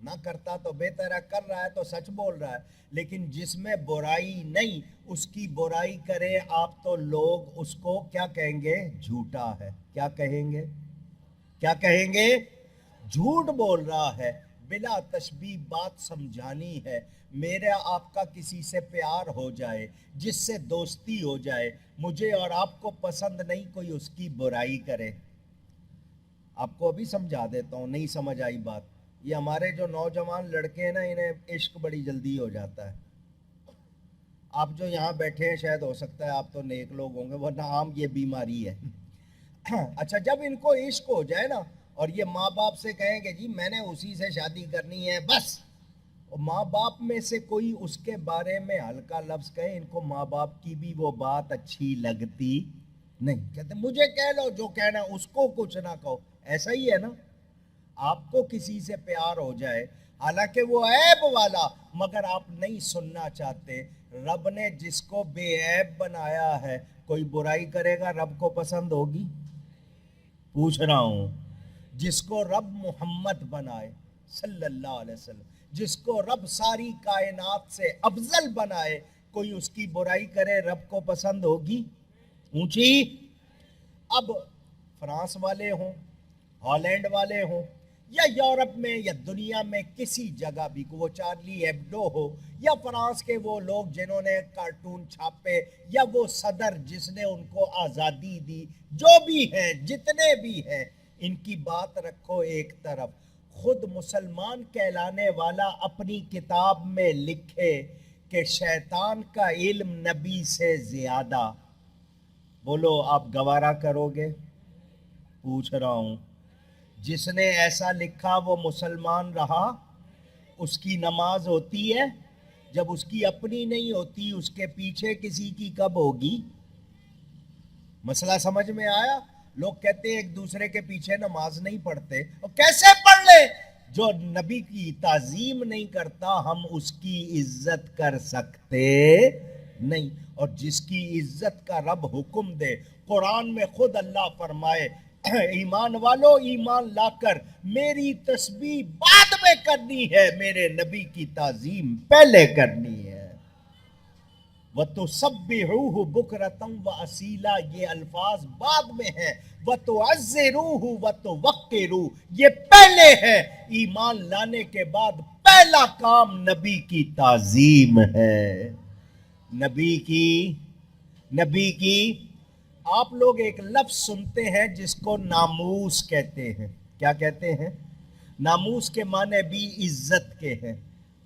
نہ کرتا تو بہتر ہے، کر رہا ہے تو سچ بول رہا ہے۔ لیکن جس میں برائی نہیں اس کی برائی کرے آپ تو لوگ اس کو کیا کہیں گے؟ جھوٹا ہے۔ کیا کہیں گے؟ کیا کہیں گے؟ جھوٹ بول رہا ہے۔ بلا تشبیہ بات سمجھانی ہے۔ میرا آپ کا کسی سے پیار ہو جائے، جس سے دوستی ہو جائے، مجھے اور آپ کو پسند نہیں کوئی اس کی برائی کرے۔ آپ کو ابھی سمجھا دیتا ہوں، نہیں سمجھ آئی بات۔ یہ ہمارے جو نوجوان لڑکے ہیں نا، انہیں عشق بڑی جلدی ہو جاتا ہے۔ آپ جو یہاں بیٹھے ہیں شاید ہو سکتا ہے آپ تو نیک لوگ ہوں گے، ورنہ عام یہ بیماری ہے۔ اچھا، جب ان کو عشق ہو جائے نا اور یہ ماں باپ سے کہیں کہ جی میں نے اسی سے شادی کرنی ہے بس، اور ماں باپ میں سے کوئی اس کے بارے میں ہلکا لفظ کہے، ان کو ماں باپ کی بھی وہ بات اچھی لگتی نہیں، کہتے مجھے کہہ لو جو کہنا، اس کو کچھ نہ کہو۔ ایسا ہی ہے نا، آپ کو کسی سے پیار ہو جائے حالانکہ وہ عیب والا، مگر آپ نہیں سننا چاہتے۔ رب نے جس کو بے عیب بنایا ہے، کوئی برائی کرے گا رب کو پسند ہوگی؟ پوچھ رہا ہوں۔ جس کو رب محمد بنائے صلی اللہ علیہ وسلم، جس کو رب ساری کائنات سے افضل بنائے، کوئی اس کی برائی کرے رب کو پسند ہوگی؟ اونچی۔ اب فرانس والے ہوں، ہالینڈ والے ہوں، یا یورپ میں یا دنیا میں کسی جگہ بھی، وہ چارلی ایبڈو ہو، یا فرانس کے وہ لوگ جنہوں نے کارٹون چھاپے، یا وہ صدر جس نے ان کو آزادی دی، جو بھی ہیں جتنے بھی ہیں، ان کی بات رکھو ایک طرف۔ خود مسلمان کہلانے والا اپنی کتاب میں لکھے کہ شیطان کا علم نبی سے زیادہ، بولو آپ گوارا کرو گے؟ پوچھ رہا ہوں۔ جس نے ایسا لکھا وہ مسلمان رہا؟ اس کی نماز ہوتی ہے؟ جب اس کی اپنی نہیں ہوتی اس کے پیچھے کسی کی کب ہوگی؟ مسئلہ سمجھ میں آیا؟ لوگ کہتے ہیں ایک دوسرے کے پیچھے نماز نہیں پڑھتے، اور کیسے پڑھ لے؟ جو نبی کی تعظیم نہیں کرتا ہم اس کی عزت کر سکتے نہیں، اور جس کی عزت کا رب حکم دے۔ قرآن میں خود اللہ فرمائے ایمان والو ایمان لا کر میری تسبیح بعد میں کرنی ہے، میرے نبی کی تعظیم پہلے کرنی ہے۔ وَتُسَبِّحُوهُ بُكْرَةً وَأَصِيلًا، یہ الفاظ بعد میں ہیں۔ وَتُعَزِّرُوهُ وَتُوَقِّرُوهُ، یہ پہلے ہے۔ ایمان لانے کے بعد پہلا کام نبی کی تعظیم ہے، نبی کی۔ آپ لوگ ایک لفظ سنتے ہیں جس کو ناموس کہتے ہیں۔ کیا کہتے ہیں؟ ناموس کے معنی بھی عزت کے ہیں،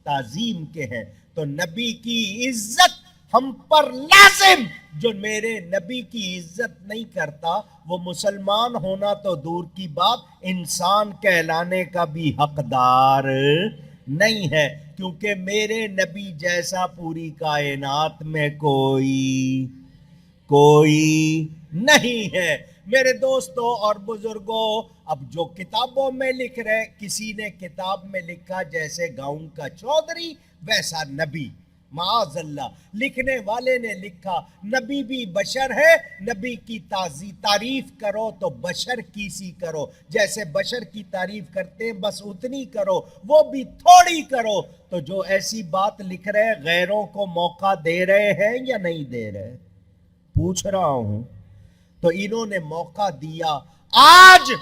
تعظیم کے ہیں۔ تو نبی کی عزت ہم پر لازم، جو میرے نبی کی عزت نہیں کرتا وہ مسلمان ہونا تو دور کی بات، انسان کہلانے کا بھی حقدار نہیں ہے، کیونکہ میرے نبی جیسا پوری کائنات میں کوئی نہیں ہے۔ میرے دوستوں اور بزرگوں، اب جو کتابوں میں لکھ رہے، کسی نے کتاب میں لکھا جیسے گاؤں کا چودھری ویسا نبی، معاذ اللہ۔ لکھنے والے نے لکھا نبی بھی بشر ہے، نبی کی تعریف کرو تو بشر کی سی کرو، جیسے بشر کی تعریف کرتے ہیں بس اتنی کرو، وہ بھی تھوڑی کرو۔ تو جو ایسی بات لکھ رہے غیروں کو موقع دے رہے ہیں یا نہیں دے رہے؟ پوچھ رہا ہوں۔ تو انہوں نے موقع دیا، آج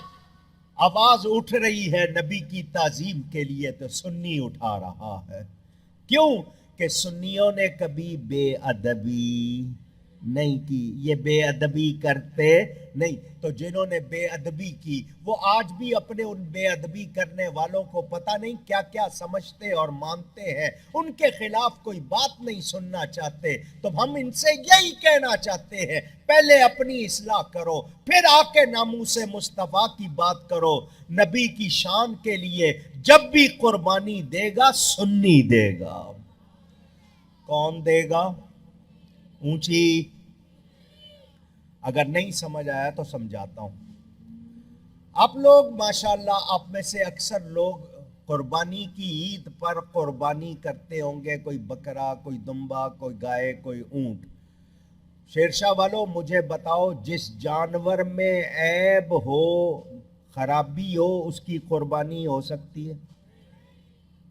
آواز اٹھ رہی ہے نبی کی تعظیم کے لیے، تو سنی اٹھا رہا ہے۔ کیوں کہ سنیوں نے کبھی بے ادبی نہیں کی، یہ بے ادبی کرتے نہیں۔ تو جنہوں نے بے ادبی کی وہ آج بھی اپنے ان بے ادبی کرنے والوں کو پتہ نہیں کیا کیا سمجھتے اور مانتے ہیں، ان کے خلاف کوئی بات نہیں سننا چاہتے۔ تو ہم ان سے یہی کہنا چاہتے ہیں، پہلے اپنی اصلاح کرو، پھر آ کے ناموس مصطفیٰ کی بات کرو۔ نبی کی شان کے لیے جب بھی قربانی دے گا سنی دے گا۔ کون دے گا؟ اونچی۔ اگر نہیں سمجھ آیا تو سمجھاتا ہوں۔ آپ لوگ ماشاءاللہ، آپ میں سے اکثر لوگ قربانی کی عید پر قربانی کرتے ہوں گے، کوئی بکرا، کوئی دمبا، کوئی گائے، کوئی اونٹ۔ شیرشاہ والو مجھے بتاؤ، جس جانور میں عیب ہو، خرابی ہو، اس کی قربانی ہو سکتی ہے؟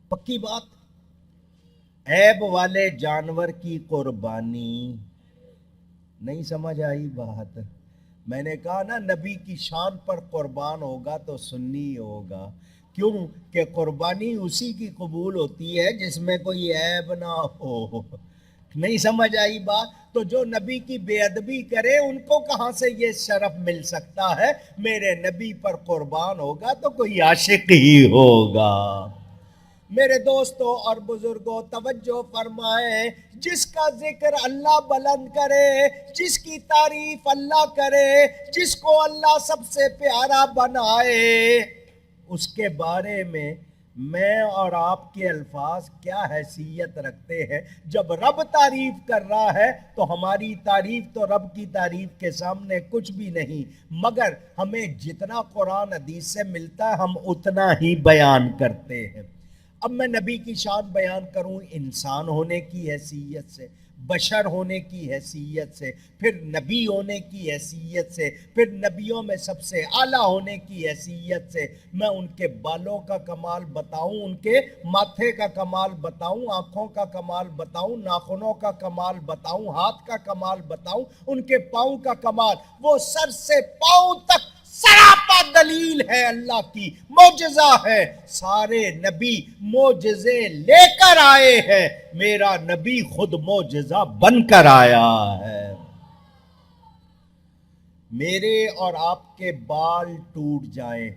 پکی بات۔ عیب والے جانور کی قربانی نہیں سمجھ آئی بات؟ میں نے کہا نا نبی کی شان پر قربان ہوگا تو سنی ہوگا۔ کیوں کہ قربانی اسی کی قبول ہوتی ہے جس میں کوئی عیب نہ ہو۔ نہیں سمجھ آئی بات؟ تو جو نبی کی بے ادبی کرے ان کو کہاں سے یہ شرف مل سکتا ہے؟ میرے نبی پر قربان ہوگا تو کوئی عاشق ہی ہوگا۔ میرے دوستوں اور بزرگوں توجہ فرمائیں، جس کا ذکر اللہ بلند کرے، جس کی تعریف اللہ کرے، جس کو اللہ سب سے پیارا بنائے، اس کے بارے میں اور آپ کے الفاظ کیا حیثیت رکھتے ہیں؟ جب رب تعریف کر رہا ہے تو ہماری تعریف تو رب کی تعریف کے سامنے کچھ بھی نہیں، مگر ہمیں جتنا قرآن حدیث سے ملتا ہے ہم اتنا ہی بیان کرتے ہیں۔ اب میں نبی کی شان بیان کروں انسان ہونے کی حیثیت سے، بشر ہونے کی حیثیت سے، پھر نبی ہونے کی حیثیت سے، پھر نبیوں میں سب سے اعلیٰ ہونے کی حیثیت سے، میں ان کے بالوں کا کمال بتاؤں، ان کے ماتھے کا کمال بتاؤں، آنکھوں کا کمال بتاؤں، ناخنوں کا کمال بتاؤں، ہاتھ کا کمال بتاؤں، ان کے پاؤں کا کمال، وہ سر سے پاؤں تک سراپا دلیل ہے اللہ کی، معجزہ ہے۔ سارے نبی معجزے لے کر آئے ہیں، میرا نبی خود معجزہ بن کر آیا ہے۔ میرے اور آپ کے بال ٹوٹ جائیں،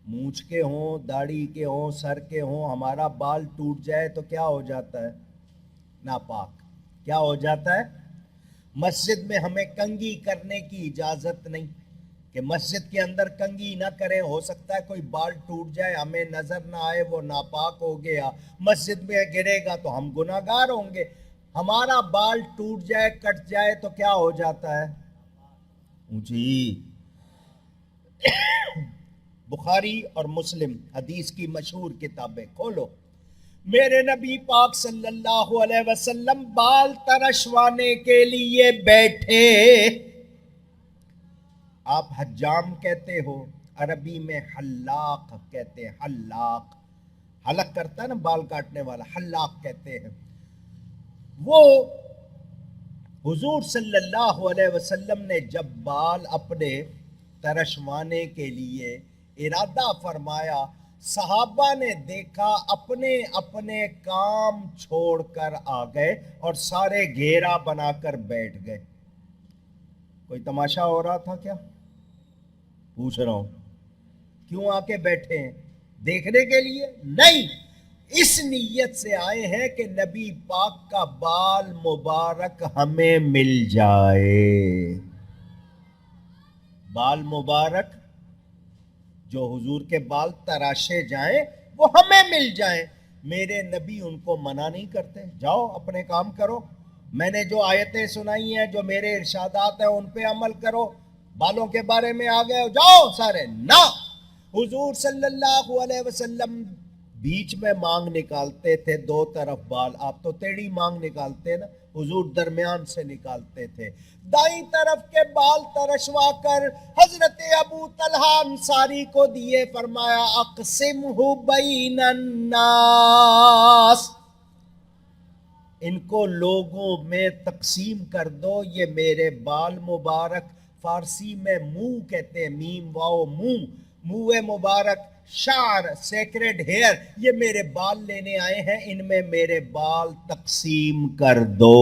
مونچھ کے ہوں، داڑھی کے ہوں، سر کے ہوں، ہمارا بال ٹوٹ جائے تو کیا ہو جاتا ہے؟ ناپاک۔ کیا ہو جاتا ہے؟ مسجد میں ہمیں کنگھی کرنے کی اجازت نہیں کہ مسجد کے اندر کنگھی نہ کریں، ہو سکتا ہے کوئی بال ٹوٹ جائے، ہمیں نظر نہ آئے، وہ ناپاک ہو گیا، مسجد میں گرے گا تو ہم گناہگار ہوں گے۔ ہمارا بال ٹوٹ جائے، کٹ جائے تو کیا ہو جاتا ہے؟ جی، بخاری اور مسلم حدیث کی مشہور کتابیں کھولو، میرے نبی پاک صلی اللہ علیہ وسلم بال ترشوانے کے لیے بیٹھے۔ آپ حجام کہتے ہو، عربی میں حلاق کہتے ہیں، حلاق، حلق کرتا ہے نا بال کاٹنے والا، حلاق کہتے ہیں۔ وہ حضور صلی اللہ علیہ وسلم نے جب بال اپنے ترشوانے کے لیے ارادہ فرمایا، صحابہ نے دیکھا اپنے اپنے کام چھوڑ کر آ گئے اور سارے گھیرا بنا کر بیٹھ گئے۔ کوئی تماشا ہو رہا تھا کیا؟ پوچھ رہا ہوں، کیوں آ کے بیٹھے ہیں؟ دیکھنے کے لیے نہیں، اس نیت سے آئے ہیں کہ نبی پاک کا بال مبارک ہمیں مل جائے۔ بال مبارک جو حضور کے بال تراشے جائیں وہ ہمیں مل جائیں۔ میرے نبی ان کو منع نہیں کرتے، جاؤ اپنے کام کرو، میں نے جو آیتیں سنائی ہیں، جو میرے ارشادات ہیں، ان پہ عمل کرو. بالوں کے بارے میں آ گئے ہو، جاؤ سارے. نہ، حضور صلی اللہ علیہ وسلم بیچ میں مانگ نکالتے تھے، دو طرف بال. آپ تو ٹیڑھی مانگ نکالتے نا، حضور درمیان سے نکالتے تھے. دائیں طرف کے بال ترشوا کر حضرت ابو طلحہ انصاری کو دیے، فرمایا اقسمہ بین الناس، ان کو لوگوں میں تقسیم کر دو. یہ میرے بال مبارک، فارسی میں منہ کہتے ہیں، میم واو منہ، منہ مبارک، شعر سیکرڈ ہیئر، یہ میرے بال لینے آئے ہیں، ان میں میرے بال تقسیم کر دو.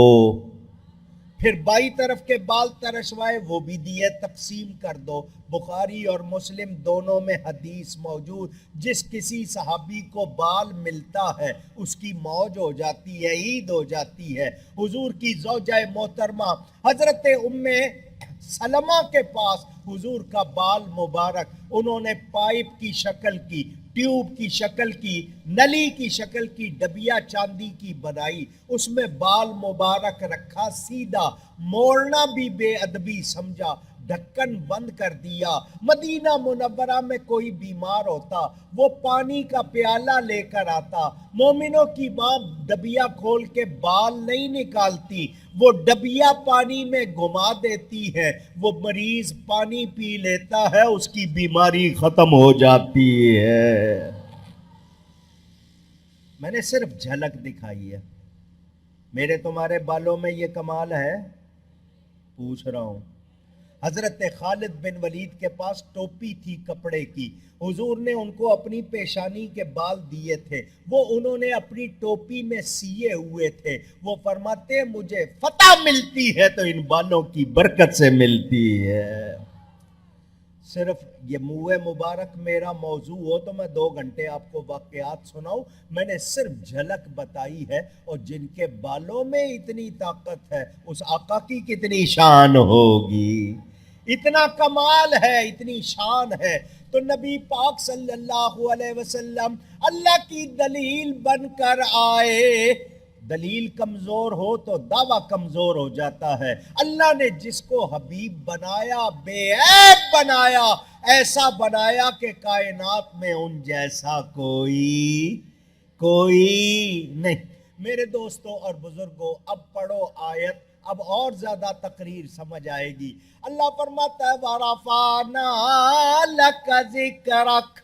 پھر بائی طرف کے بال ترشوائے، وہ بھی دیے، تقسیم کر دو. بخاری اور مسلم دونوں میں حدیث موجود، جس کسی صحابی کو بال ملتا ہے اس کی موج ہو جاتی ہے، عید ہو جاتی ہے. حضور کی زوجہ محترمہ حضرت ام سلمہ کے پاس حضور کا بال مبارک انہوں نے پائپ کی شکل کی، ٹیوب کی شکل کی، نلی کی شکل کی ڈبیا چاندی کی بنائی، اس میں بال مبارک رکھا، سیدھا، موڑنا بھی بے ادبی سمجھا، ڈھکن بند کر دیا. مدینہ منورہ میں کوئی بیمار ہوتا، وہ پانی کا پیالہ لے کر آتا، مومنوں کی ماں ڈبیا کھول کے بال نہیں نکالتی، وہ ڈبیا پانی میں گھما دیتی ہے، وہ مریض پانی پی لیتا ہے، اس کی بیماری ختم ہو جاتی ہے. میں نے صرف جھلک دکھائی ہے. میرے تمہارے بالوں میں یہ کمال ہے؟ پوچھ رہا ہوں. حضرت خالد بن ولید کے پاس ٹوپی تھی کپڑے کی، حضور نے ان کو اپنی پیشانی کے بال دیے تھے، وہ انہوں نے اپنی ٹوپی میں سیے ہوئے تھے. وہ فرماتے مجھے فتح ملتی ہے تو ان بالوں کی برکت سے ملتی ہے. صرف یہ منہ مبارک میرا موضوع ہو تو میں 2 گھنٹے آپ کو واقعات سناؤں، میں نے صرف جھلک بتائی ہے. اور جن کے بالوں میں اتنی طاقت ہے اس آقا کی کتنی شان ہوگی، اتنا کمال ہے، اتنی شان ہے. تو نبی پاک صلی اللہ علیہ وسلم اللہ کی دلیل بن کر آئے. دلیل کمزور ہو تو دعویٰ کمزور ہو جاتا ہے. اللہ نے جس کو حبیب بنایا، بے عیب بنایا، ایسا بنایا کہ کائنات میں ان جیسا کوئی نہیں. میرے دوستوں اور بزرگوں، اب پڑھو آیت، اب اور زیادہ تقریر سمجھ آئے گی. اللہ فرماتا ہے وَرَفَعْنَا لَكَ ذِكْرَكَ،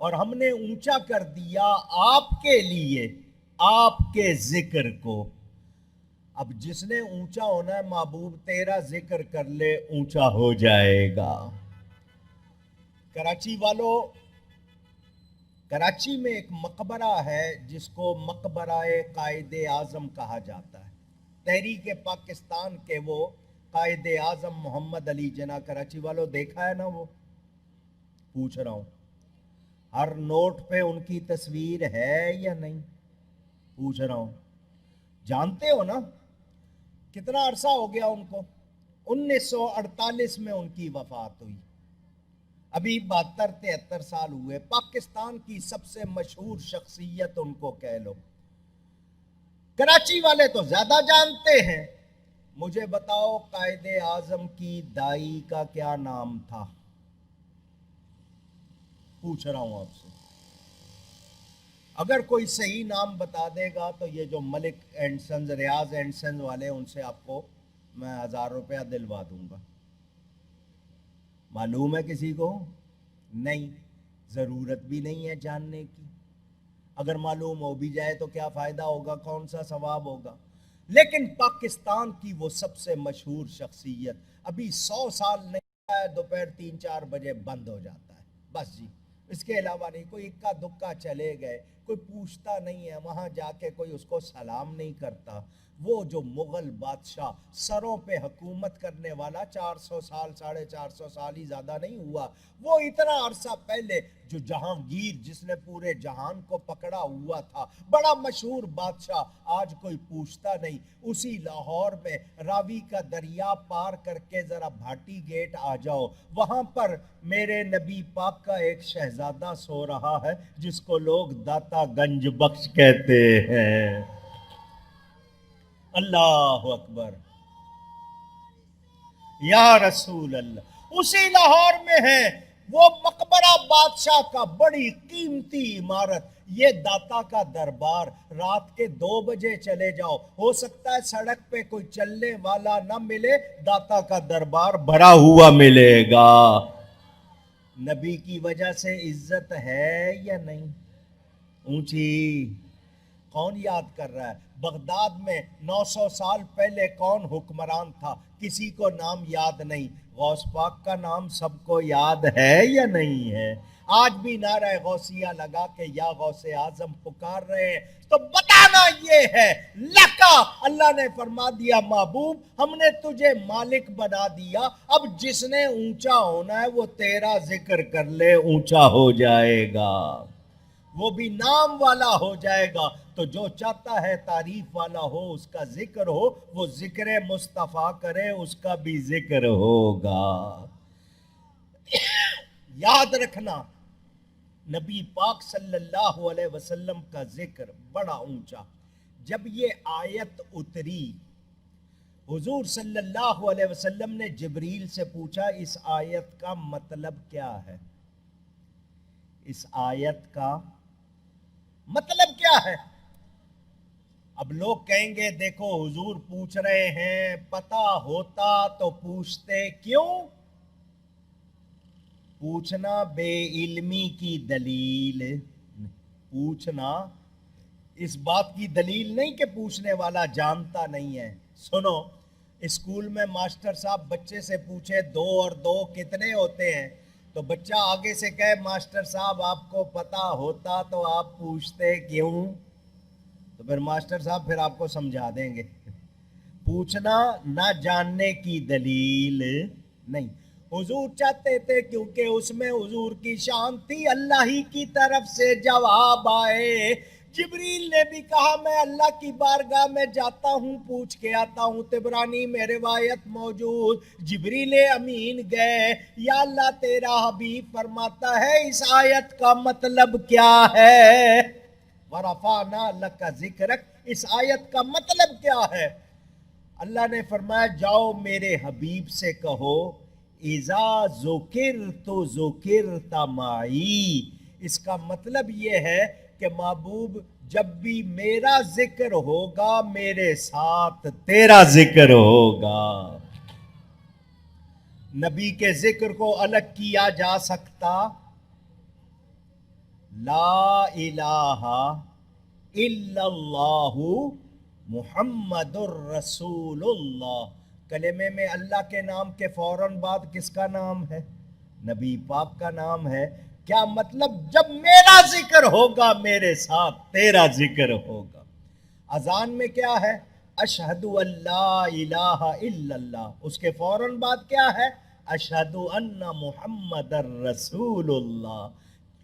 اور ہم نے اونچا کر دیا آپ کے لیے آپ کے ذکر کو. اب جس نے اونچا ہونا ہے، محبوب تیرا ذکر کر لے، اونچا ہو جائے گا. کراچی والوں، کراچی میں ایک مقبرہ ہے جس کو مقبرہ قائد اعظم کہا جاتا ہے. تحریک پاکستان کے وہ قائد اعظم محمد علی جناح. کراچی والوں دیکھا ہے نا؟ وہ پوچھ رہا ہوں، ہر نوٹ پہ ان کی تصویر ہے یا نہیں؟ پوچھ رہا ہوں. جانتے ہو نا کتنا عرصہ ہو گیا ان کو؟ 1948 میں ان کی وفات ہوئی. ابھی 72-73 سال ہوئے. پاکستان کی سب سے مشہور شخصیت ان کو کہہ لو. کراچی والے تو زیادہ جانتے ہیں. مجھے بتاؤ قائد اعظم کی دائی کا کیا نام تھا؟ پوچھ رہا ہوں آپ سے. اگر کوئی صحیح نام بتا دے گا تو یہ جو Malik and Sons, Riaz and Sons والے، ان سے آپ کو میں 1000 روپیہ دلوا دوں گا. معلوم ہے کسی کو؟ نہیں. ضرورت بھی نہیں ہے جاننے کی. اگر معلوم ہو بھی جائے تو کیا فائدہ ہوگا، کون سا ثواب ہوگا. لیکن پاکستان کی وہ سب سے مشہور شخصیت، ابھی 100 سال نہیں ہے، دوپہر 3-4 بجے بند ہو جاتا ہے بس جی. اس کے علاوہ نہیں. کوئی اکا دکا چلے گئے، کوئی پوچھتا نہیں ہے، وہاں جا کے کوئی اس کو سلام نہیں کرتا. وہ جو مغل بادشاہ سروں پہ حکومت کرنے والا، 400 سال 450 سال ہی زیادہ نہیں ہوا، وہ اتنا عرصہ پہلے جو جہانگیر، جس نے پورے جہان کو پکڑا ہوا تھا، بڑا مشہور بادشاہ، آج کوئی پوچھتا نہیں. اسی لاہور میں راوی کا دریا پار کر کے ذرا بھاٹی گیٹ آ جاؤ، وہاں پر میرے نبی پاک کا ایک شہزادہ سو رہا ہے جس کو لوگ داتا گنج بخش کہتے ہیں. اللہ اکبر یا رسول اللہ. اسی لاہور میں ہے وہ مقبرہ بادشاہ کا، بڑی قیمتی عمارت، یہ داتا کا دربار. رات کے 2 بجے چلے جاؤ، ہو سکتا ہے سڑک پہ کوئی چلنے والا نہ ملے، داتا کا دربار بھرا ہوا ملے گا. نبی کی وجہ سے عزت ہے یا نہیں؟ اونچی. کون یاد کر رہا ہے بغداد میں 900 سال پہلے کون حکمران تھا؟ کسی کو نام یاد نہیں. غوث پاک کا نام سب کو یاد ہے یا نہیں ہے؟ آج بھی نعرہ غوثیہ لگا کے یا غوث اعظم پکار رہے ہیں تو بتانا یہ ہے لکا. اللہ نے فرما دیا محبوب ہم نے تجھے مالک بنا دیا، اب جس نے اونچا ہونا ہے وہ تیرا ذکر کر لے، اونچا ہو جائے گا، وہ بھی نام والا ہو جائے گا. تو جو چاہتا ہے تعریف والا ہو، اس کا ذکر ہو، وہ ذکر مصطفیٰ کرے، اس کا بھی ذکر ہوگا. یاد رکھنا نبی پاک صلی اللہ علیہ وسلم کا ذکر بڑا اونچا. جب یہ آیت اتری حضور صلی اللہ علیہ وسلم نے جبریل سے پوچھا اس آیت کا مطلب کیا ہے؟ اس آیت کا مطلب کیا ہے؟ اب لوگ کہیں گے دیکھو حضور پوچھ رہے ہیں، پتہ ہوتا تو پوچھتے کیوں؟ پوچھنا بے علمی کی دلیل، پوچھنا اس بات کی دلیل نہیں کہ پوچھنے والا جانتا نہیں ہے. سنو، اسکول میں ماسٹر صاحب بچے سے پوچھے 2 اور 2 کتنے ہوتے ہیں، تو بچہ آگے سے کہے ماسٹر صاحب آپ کو پتہ ہوتا تو آپ پوچھتے کیوں؟ تو پھر ماسٹر صاحب پھر آپ کو سمجھا دیں گے. پوچھنا نہ جاننے کی دلیل نہیں. حضور چاہتے تھے کیونکہ اس میں حضور کی شان تھی اللہ ہی کی طرف سے جواب آئے. جبریل نے بھی کہا میں اللہ کی بارگاہ میں جاتا ہوں پوچھ کے آتا ہوں. طبرانی میں روایت موجود، جبریل امین گئے، یا اللہ تیرا حبیب فرماتا ہے اس آیت کا مطلب کیا ہے؟ وَرَفَعْنَا لَكَ ذِكْرَكَ، اس آیت کا مطلب کیا ہے؟ اللہ نے فرمایا جاؤ میرے حبیب سے کہو اِذَا ذُكِرْتُ ذُكِرْتَ مَعِي. اس کا مطلب یہ ہے کہ محبوب جب بھی میرا ذکر ہوگا میرے ساتھ تیرا ذکر ہوگا. نبی کے ذکر کو الگ کیا جا سکتا؟ لا الہ الا اللہ محمد الرسول اللہ. کلمے میں اللہ کے نام کے فوراً بعد کس کا نام ہے؟ نبی پاک کا نام ہے. کیا مطلب جب میرا ذکر ہوگا میرے ساتھ تیرا ذکر ہوگا. اذان میں کیا ہے؟ اشہد ان لا الہ الا اللہ، اس کے فوراً بعد کیا ہے؟ اشہد ان محمد الرسول اللہ.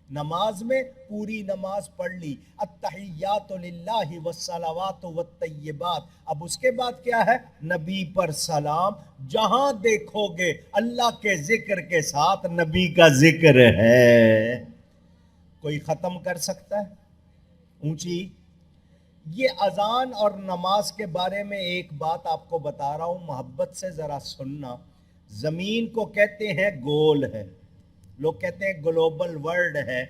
نماز میں پوری نماز پڑھ لی التحیات للہ والصلوات والطیبات، اب اس کے بعد کیا ہے؟ نبی پر سلام. جہاں دیکھو گے اللہ کے ذکر کے ساتھ نبی کا ذکر ہے. کوئی ختم کر سکتا ہے؟ اونچی. یہ اذان اور نماز کے بارے میں ایک بات آپ کو بتا رہا ہوں، محبت سے ذرا سننا. زمین کو کہتے ہیں گول ہے، لوگ کہتے ہیں گلوبل ورلڈ ہے،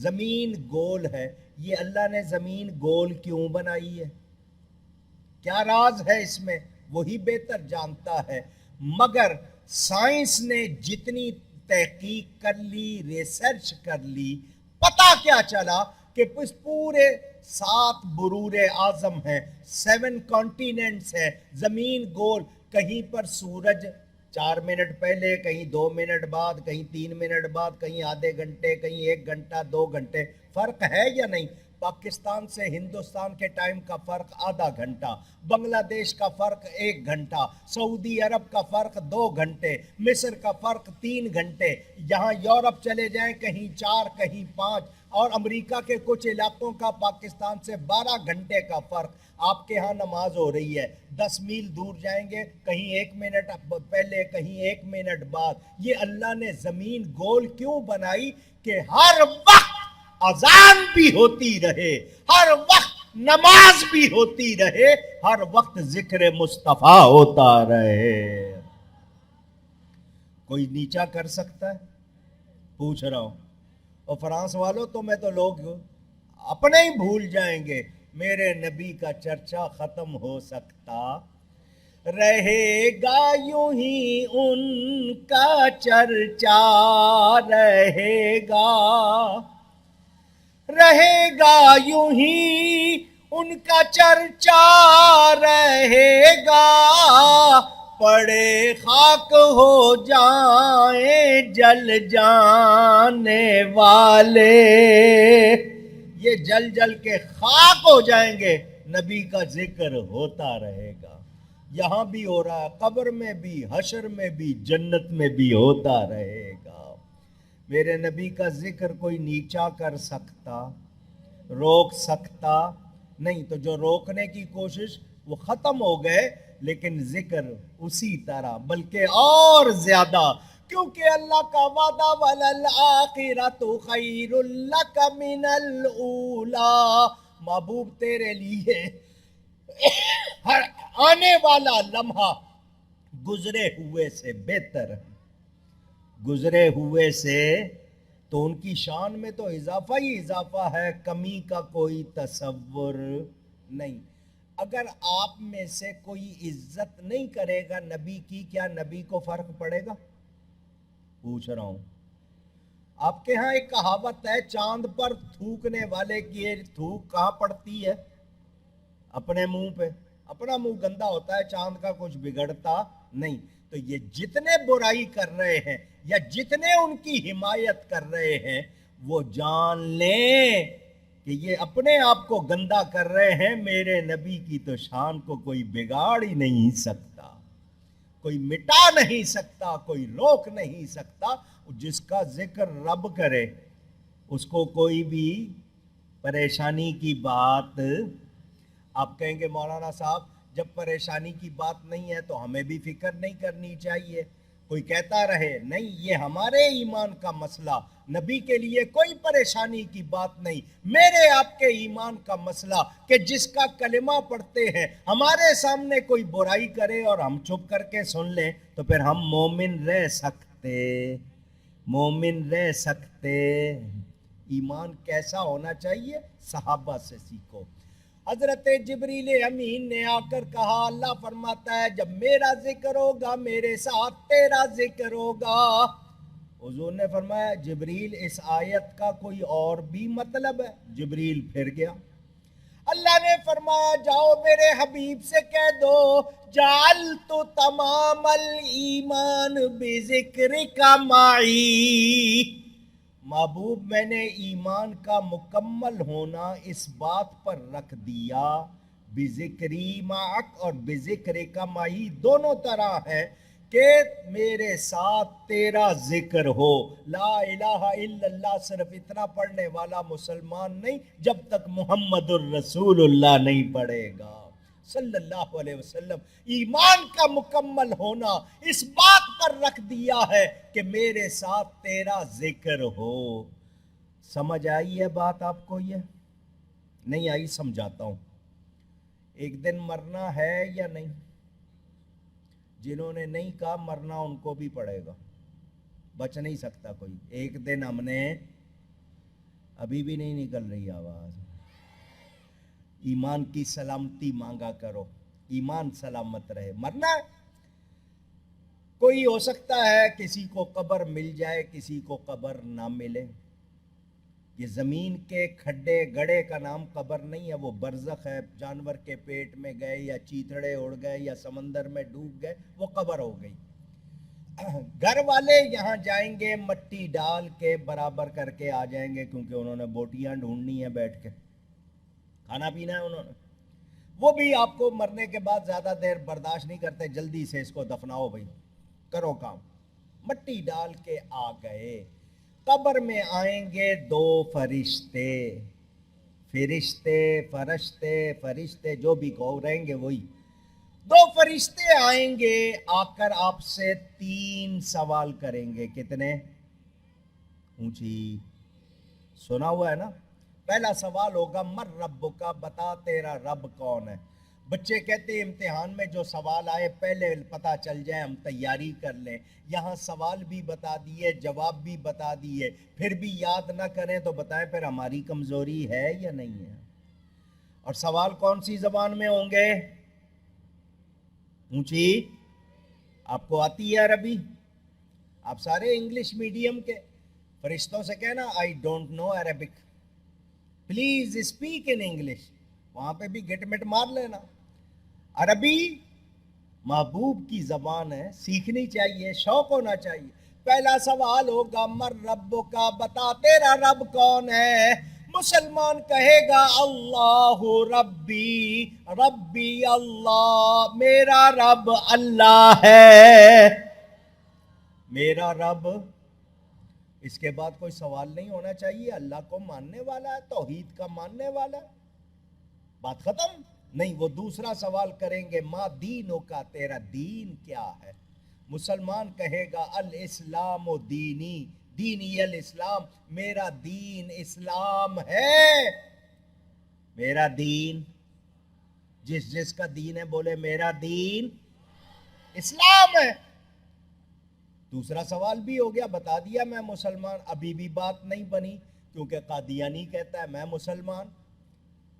زمین گول ہے. یہ اللہ نے زمین گول کیوں بنائی ہے؟ کیا راز ہے اس میں؟ وہی بہتر جانتا ہے. مگر سائنس نے جتنی تحقیق کر لی، ریسرچ کر لی، پتہ کیا چلا کہ اس پورے 7 برور اعظم ہیں، 7 کانٹیننٹس ہیں. زمین گول، کہیں پر سورج 4 منٹ پہلے، کہیں 2 منٹ بعد، کہیں 3 منٹ بعد، کہیں آدھے گھنٹے، کہیں 1 گھنٹہ 2 گھنٹے. فرق ہے یا نہیں؟ پاکستان سے ہندوستان کے ٹائم کا فرق آدھا گھنٹہ، بنگلہ دیش کا فرق 1 گھنٹہ، سعودی عرب کا فرق 2 گھنٹے، مصر کا فرق 3 گھنٹے. یہاں یورپ چلے جائیں کہیں 4 کہیں 5، اور امریکہ کے کچھ علاقوں کا پاکستان سے 12 گھنٹے کا فرق. آپ کے ہاں نماز ہو رہی ہے، 10 میل دور جائیں گے کہیں 1 منٹ پہلے، کہیں 1 منٹ بعد. یہ اللہ نے زمین گول کیوں بنائی؟ کہ ہر وقت اذان بھی ہوتی رہے، ہر وقت نماز بھی ہوتی رہے، ہر وقت ذکر مصطفیٰ ہوتا رہے۔ کوئی نیچا کر سکتا ہے؟ پوچھ رہا ہوں۔ اور فرانس والوں تمہیں تو لوگ اپنے ہی بھول جائیں گے، میرے نبی کا چرچا ختم ہو سکتا؟ رہے گا یوں ہی ان کا چرچا، رہے گا یوں ہی ان کا چرچا، رہے گا پڑے خاک ہو جائیں جل جانے والے، یہ جل جل کے خاک ہو جائیں گے، نبی کا ذکر ہوتا رہے گا۔ یہاں بھی ہو رہا ہے، قبر میں بھی، حشر میں بھی، جنت میں بھی ہوتا رہے گا۔ میرے نبی کا ذکر کوئی نیچا کر سکتا، روک سکتا نہیں؟ تو جو روکنے کی کوشش وہ ختم ہو گئے، لیکن ذکر اسی طرح بلکہ اور زیادہ، کیونکہ اللہ کا وعدہ وَلَلْآخِرَةُ خَيْرٌ لَكَ مِنَ الْأُولَىٰ، محبوب تیرے لیے ہر آنے والا لمحہ گزرے ہوئے سے بہتر ہے، گزرے ہوئے سے۔ تو ان کی شان میں تو اضافہ ہی اضافہ ہے، کمی کا کوئی تصور نہیں۔ اگر آپ میں سے کوئی عزت نہیں کرے گا نبی کی، کیا نبی کو فرق پڑے گا؟ پوچھ رہا ہوں۔ آپ کے ہاں ایک کہاوت ہے، چاند پر تھوکنے والے کی تھوک کہاں پڑتی ہے؟ اپنے منہ پہ۔ اپنا منہ گندا ہوتا ہے، چاند کا کچھ بگڑتا نہیں۔ تو یہ جتنے برائی کر رہے ہیں یا جتنے ان کی حمایت کر رہے ہیں، وہ جان لیں کہ یہ اپنے آپ کو گندا کر رہے ہیں، میرے نبی کی تو شان کو کوئی بگاڑ ہی نہیں سکتا، کوئی مٹا نہیں سکتا، کوئی روک نہیں سکتا۔ جس کا ذکر رب کرے اس کو کوئی بھی پریشانی کی بات، آپ کہیں گے مولانا صاحب جب پریشانی کی بات نہیں ہے تو ہمیں بھی فکر نہیں کرنی چاہیے، کوئی کہتا رہے نہیں، یہ ہمارے ایمان کا مسئلہ، نبی کے لیے کوئی پریشانی کی بات نہیں، میرے آپ کے ایمان کا مسئلہ کہ جس کا کلمہ پڑھتے ہیں ہمارے سامنے کوئی برائی کرے اور ہم چپ کر کے سن لیں تو پھر ہم مومن رہ سکتے؟ مومن رہ سکتے؟ ایمان کیسا ہونا چاہیے؟ صحابہ سے سیکھو۔ حضرت جبریل امین نے آ کر کہا، اللہ فرماتا ہے جب میرا ذکر ہوگا میرے ساتھ تیرا ذکر ہوگا۔ حضور نے فرمایا جبریل اس آیت کا کوئی اور بھی مطلب ہے؟ جبریل پھر گیا۔ اللہ نے فرمایا جاؤ میرے حبیب سے کہہ دو، جعلت تمام الایمان بذکرک معی، محبوب میں نے ایمان کا مکمل ہونا اس بات پر رکھ دیا، بذکری معک اور بذکرک معی دونوں طرح ہے کہ میرے ساتھ تیرا ذکر ہو۔ لا الہ الا اللہ صرف اتنا پڑھنے والا مسلمان نہیں جب تک محمد الرسول اللہ نہیں پڑھے گا صلی اللہ علیہ وسلم۔ ایمان کا مکمل ہونا اس بات پر رکھ دیا ہے کہ میرے ساتھ تیرا ذکر ہو۔ سمجھ آئی ہے بات آپ کو؟ یہ نہیں آئی؟ سمجھاتا ہوں۔ ایک دن مرنا ہے یا نہیں؟ جنہوں نے نہیں کہا مرنا ان کو بھی پڑے گا، بچ نہیں سکتا کوئی۔ ایک دن ہم نے، ابھی بھی نہیں نکل رہی آواز، ایمان کی سلامتی مانگا کرو، ایمان سلامت رہے، مرنا ہے۔ کوئی ہو سکتا ہے کسی کو قبر مل جائے، کسی کو قبر نہ ملے۔ یہ زمین کے کھڈے گڑے کا نام قبر نہیں ہے، وہ برزخ ہے، جانور کے پیٹ میں گئے یا چیتڑے اڑ گئے یا سمندر میں ڈوب گئے، وہ قبر ہو گئی۔ گھر والے یہاں جائیں گے مٹی ڈال کے برابر کر کے آ جائیں گے، کیونکہ انہوں نے بوٹیاں ڈھونڈنی ہیں، بیٹھ کے کھانا پینا ہے انہوں نے۔ وہ بھی آپ کو مرنے کے بعد زیادہ دیر برداشت نہیں کرتے، جلدی سے اس کو دفناؤ بھائی، کرو کام۔ مٹی ڈال کے آ گئے، قبر میں آئیں گے دو فرشتے، فرشتے جو بھی کہو رہیں گے وہی۔ دو فرشتے آئیں گے، آ کر آپ سے 3 سوال کریں گے۔ کتنے؟ اونچی سنا ہوا ہے نا؟ پہلا سوال ہوگا من ربک، بتا تیرا رب کون ہے۔ بچے کہتے ہیں امتحان میں جو سوال آئے پہلے پتہ چل جائے، ہم تیاری کر لیں۔ یہاں سوال بھی بتا دیے، جواب بھی بتا دیے، پھر بھی یاد نہ کریں تو بتائیں پھر ہماری کمزوری ہے یا نہیں ہے؟ اور سوال کون سی زبان میں ہوں گے؟ اونچی، آپ کو آتی ہے عربی؟ آپ سارے انگلش میڈیم کے، فرشتوں سے کہنا I don't know Arabic, please speak in English, وہاں پہ بھی گٹ مٹ مار لینا۔ عربی محبوب کی زبان ہے، سیکھنی چاہیے، شوق ہونا چاہیے۔ پہلا سوال ہوگا من ربک، بتا تیرا رب کون ہے۔ مسلمان کہے گا اللہ ربی، ربی اللہ، میرا رب اللہ ہے، میرا رب۔ اس کے بعد کوئی سوال نہیں ہونا چاہیے، اللہ کو ماننے والا ہے، توحید کا ماننے والا ہے، بات ختم۔ نہیں، وہ دوسرا سوال کریں گے ما دینوں کا، تیرا دین کیا ہے؟ مسلمان کہے گا الاسلام و دینی، دینی الاسلام، میرا دین اسلام ہے، میرا دین۔ جس کا دین ہے بولے میرا دین اسلام ہے۔ دوسرا سوال بھی ہو گیا، بتا دیا میں مسلمان، ابھی بھی بات نہیں بنی، کیونکہ قادیانی کہتا ہے میں مسلمان،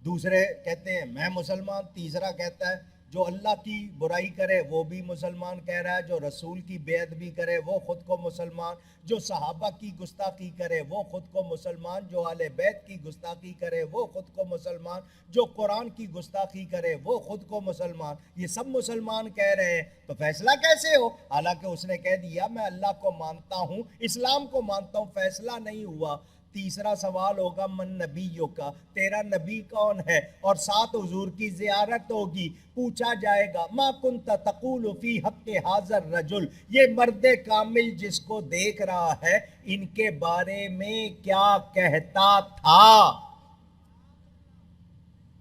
دوسرے کہتے ہیں میں مسلمان، تیسرا کہتا ہے جو اللہ کی برائی کرے وہ بھی مسلمان کہہ رہا ہے، جو رسول کی بے ادبی کرے وہ خود کو مسلمان، جو صحابہ کی گستاخی کرے وہ خود کو مسلمان، جو اہل بیت کی گستاخی کرے وہ خود کو مسلمان، جو قرآن کی گستاخی کرے وہ خود کو مسلمان، یہ سب مسلمان کہہ رہے ہیں، تو فیصلہ کیسے ہو؟ حالانکہ اس نے کہہ دیا میں اللہ کو مانتا ہوں، اسلام کو مانتا ہوں، فیصلہ نہیں ہوا۔ تیسرا سوال ہوگا من نبیوں کا، تیرا نبی کون ہے؟ اور ساتھ حضور کی زیارت ہوگی، پوچھا جائے گا ما کنت تقول فی حق حاضر رجل، یہ مرد کامل جس کو دیکھ رہا ہے ان کے بارے میں کیا کہتا تھا؟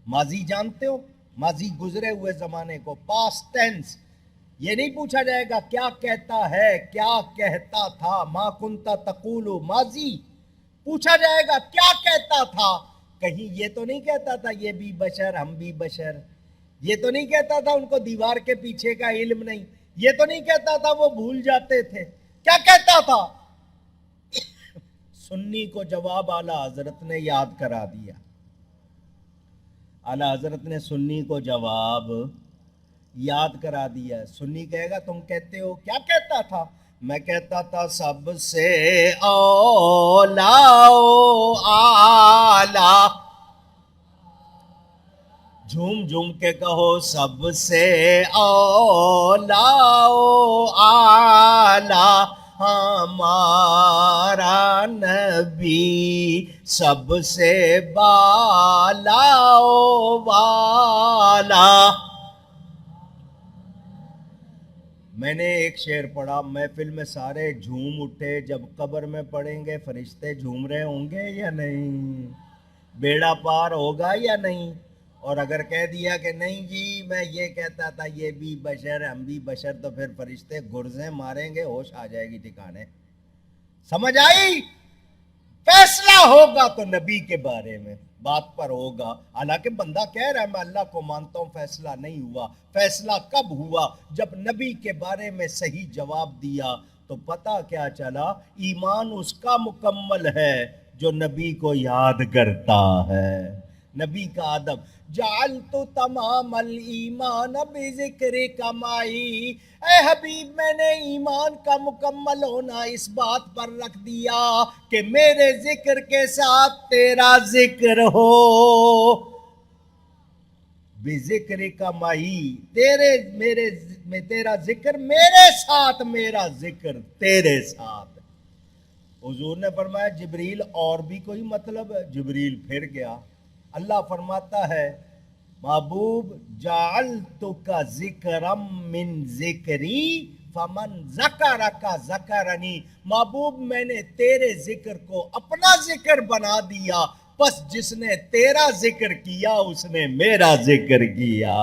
ماضی جانتے ہو، ماضی گزرے ہوئے زمانے کو، پاسٹ ٹینس۔ یہ نہیں پوچھا جائے گا کیا کہتا ہے، کیا کہتا تھا، ما کنت تقول، ماضی پوچھا جائے گا کیا کہتا تھا۔ کہیں یہ تو نہیں کہتا تھا یہ بھی بشر ہم بھی بشر، یہ تو نہیں کہتا تھا ان کو دیوار کے پیچھے کا علم نہیں، یہ تو نہیں کہتا تھا وہ بھول جاتے تھے، کیا کہتا تھا؟ سنی کو جواب اعلیٰ حضرت نے یاد کرا دیا۔ اعلیٰ حضرت نے سنی کو جواب یاد کرا دیا۔ سنی کہے گا تم کہتے ہو کیا کہتا تھا؟ میں کہتا تھا سب سے اولا اعلیٰ، جھوم جھوم کے کہو سب سے اولا اعلیٰ، ہمارا نبی سب سے بالا والا۔ میں نے ایک شعر پڑھا، محفل میں سارے جھوم اٹھے، جب قبر میں پڑھیں گے فرشتے جھوم رہے ہوں گے یا نہیں؟ بیڑا پار ہوگا یا نہیں؟ اور اگر کہہ دیا کہ نہیں جی میں یہ کہتا تھا یہ بھی بشر ہم بھی بشر، تو پھر فرشتے گرزیں ماریں گے، ہوش آ جائے گی ٹھکانے۔ سمجھ آئی؟ فیصلہ ہوگا تو نبی کے بارے میں بات پر ہوگا۔ حالانکہ بندہ کہہ رہا ہے میں اللہ کو مانتا ہوں، فیصلہ نہیں ہوا۔ فیصلہ کب ہوا؟ جب نبی کے بارے میں صحیح جواب دیا تو پتہ کیا چلا، ایمان اس کا مکمل ہے جو نبی کو یاد کرتا ہے۔ نبی کا ادب، جعلت تمام الایمان بذکرک معی، اے حبیب میں نے ایمان کا مکمل ہونا اس بات پر رکھ دیا کہ میرے ذکر کے ساتھ تیرا ذکر ہو۔ بذکرک معی، تیرا ذکر میرے ساتھ، میرا ذکر تیرے ساتھ۔ حضور نے فرمایا جبریل اور بھی کوئی مطلب ہے؟ جبریل پھر گیا۔ اللہ فرماتا ہے محبوب جعلتک ذکرا من ذکری فمن ذکرک ذکرنی، محبوب میں نے تیرے ذکر کو اپنا ذکر بنا دیا، بس جس نے تیرا ذکر کیا اس نے میرا ذکر کیا۔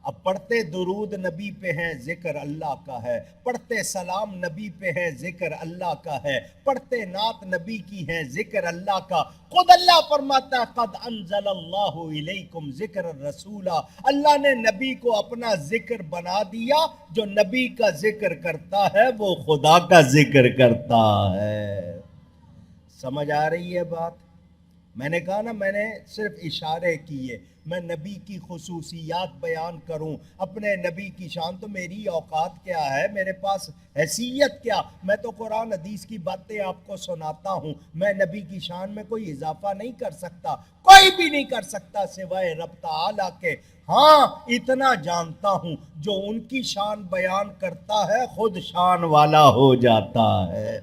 اب پڑھتے درود نبی پہ ہیں ذکر اللہ کا ہے، پڑھتے سلام نبی پہ ہیں ذکر اللہ کا ہے، پڑھتے نعت نبی کی ہیں ذکر اللہ کا۔ خود اللہ فرماتا ہے قد انزل اللہ الیکم ذکر الرسول، اللہ نے نبی کو اپنا ذکر بنا دیا۔ جو نبی کا ذکر کرتا ہے وہ خدا کا ذکر کرتا ہے۔ سمجھ آ رہی ہے بات؟ میں نے کہا نا، میں نے صرف اشارے کیے، میں نبی کی خصوصیات بیان کروں، اپنے نبی کی شان، تو میری اوقات کیا ہے، میرے پاس حیثیت کیا؟ میں تو قرآن حدیث کی باتیں آپ کو سناتا ہوں، میں نبی کی شان میں کوئی اضافہ نہیں کر سکتا، کوئی بھی نہیں کر سکتا سوائے رب تعالیٰ کے۔ ہاں اتنا جانتا ہوں، جو ان کی شان بیان کرتا ہے خود شان والا ہو جاتا ہے۔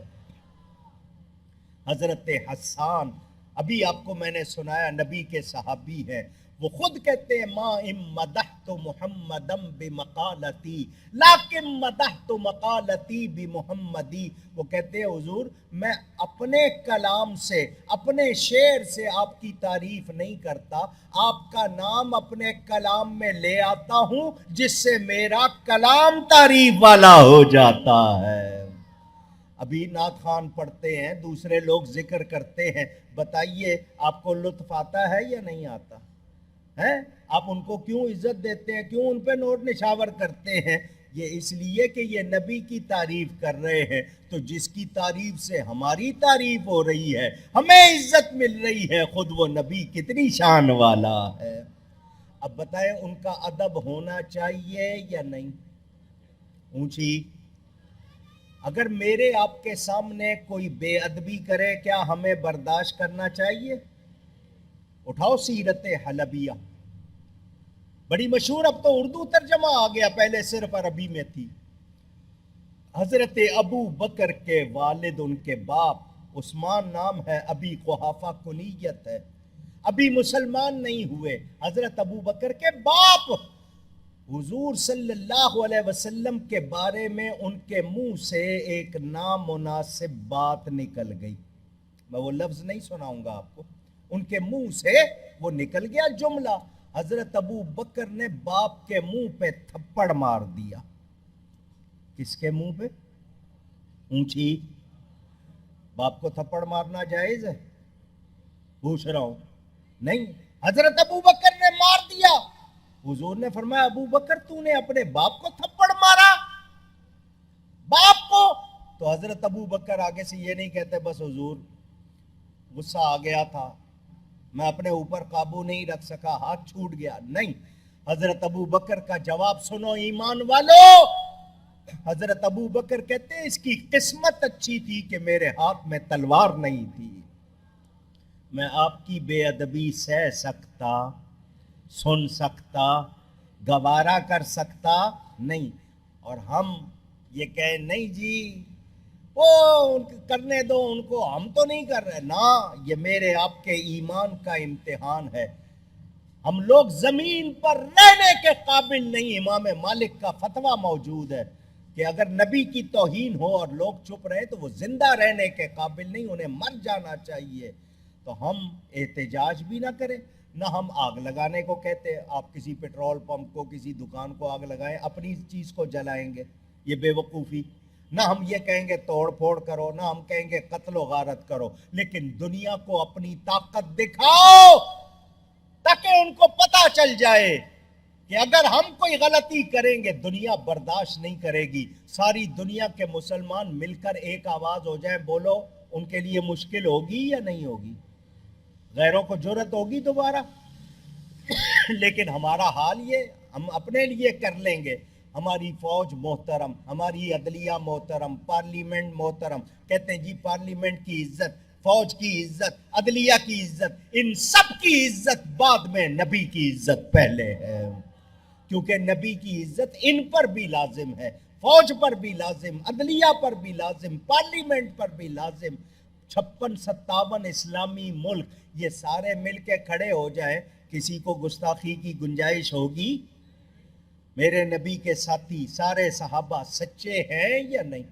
حضرت حسان، ابھی آپ کو میں نے سنایا، نبی کے صحابی ہیں، وہ خود کہتے ہیں ما ام مدحت محمدم بمقالتی لیکن مدحت مقالتی بمحمدی۔ وہ کہتے ہیں حضور میں اپنے کلام سے، اپنے شعر سے آپ کی تعریف نہیں کرتا، آپ کا نام اپنے کلام میں لے آتا ہوں جس سے میرا کلام تعریف والا ہو جاتا ہے۔ ابھی نعت خوان پڑھتے ہیں، دوسرے لوگ ذکر کرتے ہیں، بتائیے آپ کو لطف آتا ہے یا نہیں آتا ہے؟ آپ ان کو کیوں عزت دیتے ہیں، کیوں ان پہ نوٹ نشاور کرتے ہیں؟ یہ اس لیے کہ یہ نبی کی تعریف کر رہے ہیں، تو جس کی تعریف سے ہماری تعریف ہو رہی ہے، ہمیں عزت مل رہی ہے، خود وہ نبی کتنی شان والا ہے۔ اب بتائیں ان کا ادب ہونا چاہیے یا نہیں؟ اونچی، اگر میرے آپ کے سامنے کوئی بے ادبی کرے کیا ہمیں برداشت کرنا چاہیے؟ اٹھاؤ سیرت حلبیہ، بڑی مشہور، اب تو اردو ترجمہ آ گیا، پہلے صرف عربی میں تھی۔ حضرت ابو بکر کے والد، ان کے باپ عثمان نام ہے، ابی قحافہ کنیت ہے، ابھی مسلمان نہیں ہوئے، حضرت ابو بکر کے باپ، حضور صلی اللہ علیہ وسلم کے بارے میں ان کے منہ سے ایک نامناسب بات نکل گئی، میں وہ لفظ نہیں سناؤں گا آپ کو، ان کے منہ سے وہ نکل گیا جملہ، حضرت ابو بکر نے باپ کے منہ پہ تھپڑ مار دیا۔ کس کے منہ پہ؟ اونچی، باپ کو تھپڑ مارنا جائز ہے؟ پوچھ رہا ہوں، نہیں، حضرت ابو بکر نے مار دیا۔ حضور نے فرمایا ابو بکر تو نے اپنے باپ کو تھپڑ مارا، باپ کو؟ تو حضرت ابو بکر آگے سے یہ نہیں کہتے بس حضور غصہ آ گیا تھا، میں اپنے اوپر قابو نہیں رکھ سکا، ہاتھ چھوٹ گیا، نہیں، حضرت ابو بکر کا جواب سنو ایمان والو۔ حضرت ابو بکر کہتے ہیں اس کی قسمت اچھی تھی کہ میرے ہاتھ میں تلوار نہیں تھی، میں آپ کی بے ادبی سہ سکتا، سن سکتا، گوارا کر سکتا نہیں، اور ہم یہ کہیں نہیں جی وہ کرنے دو ان کو، ہم تو نہیں کر رہے نا، یہ میرے آپ کے ایمان کا امتحان ہے، ہم لوگ زمین پر رہنے کے قابل نہیں۔ امام مالک کا فتویٰ موجود ہے کہ اگر نبی کی توہین ہو اور لوگ چپ رہے تو وہ زندہ رہنے کے قابل نہیں، انہیں مر جانا چاہیے۔ تو ہم احتجاج بھی نہ کریں، نہ ہم آگ لگانے کو کہتے ہیں، آپ کسی پیٹرول پمپ کو، کسی دکان کو آگ لگائیں، اپنی چیز کو جلائیں گے، یہ بے وقوفی۔ نہ ہم یہ کہیں گے توڑ پھوڑ کرو، نہ ہم کہیں گے قتل و غارت کرو، لیکن دنیا کو اپنی طاقت دکھاؤ تاکہ ان کو پتہ چل جائے کہ اگر ہم کوئی غلطی کریں گے دنیا برداشت نہیں کرے گی۔ ساری دنیا کے مسلمان مل کر ایک آواز ہو جائیں، بولو ان کے لیے مشکل ہوگی یا نہیں ہوگی؟ غیروں کو جرأت ہوگی دوبارہ؟ لیکن ہمارا حال یہ، ہم اپنے لیے کر لیں گے، ہماری فوج محترم، ہماری عدلیہ محترم، پارلیمنٹ محترم، کہتے ہیں جی پارلیمنٹ کی عزت، فوج کی عزت، عدلیہ کی عزت، ان سب کی عزت بعد میں، نبی کی عزت پہلے ہے، کیونکہ نبی کی عزت ان پر بھی لازم ہے، فوج پر بھی لازم، عدلیہ پر بھی لازم، پارلیمنٹ پر بھی لازم۔ 56-57 اسلامی ملک یہ سارے مل کے کھڑے ہو جائیں، کسی کو گستاخی کی گنجائش ہوگی؟ میرے نبی کے ساتھی سارے صحابہ سچے ہیں یا نہیں؟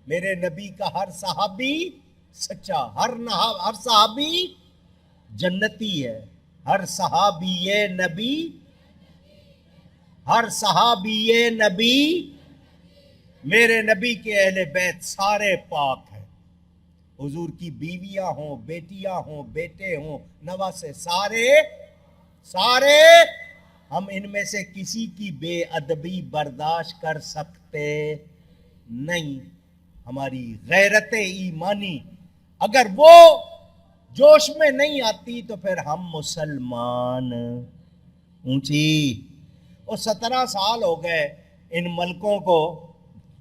میرے نبی کا ہر صحابی سچا، ہر صحابی جنتی ہے، ہر صحابی نبی ہر صحابی نبی، میرے نبی کے اہل بیت سارے پاک ہیں، حضور کی بیویاں ہوں، بیٹیاں ہوں، بیٹے ہوں، نواسے، سارے ہم ان میں سے کسی کی بے ادبی برداشت کر سکتے نہیں۔ ہماری غیرت ایمانی اگر وہ جوش میں نہیں آتی تو پھر ہم مسلمان اونچی۔ اور 17 سال ہو گئے ان ملکوں کو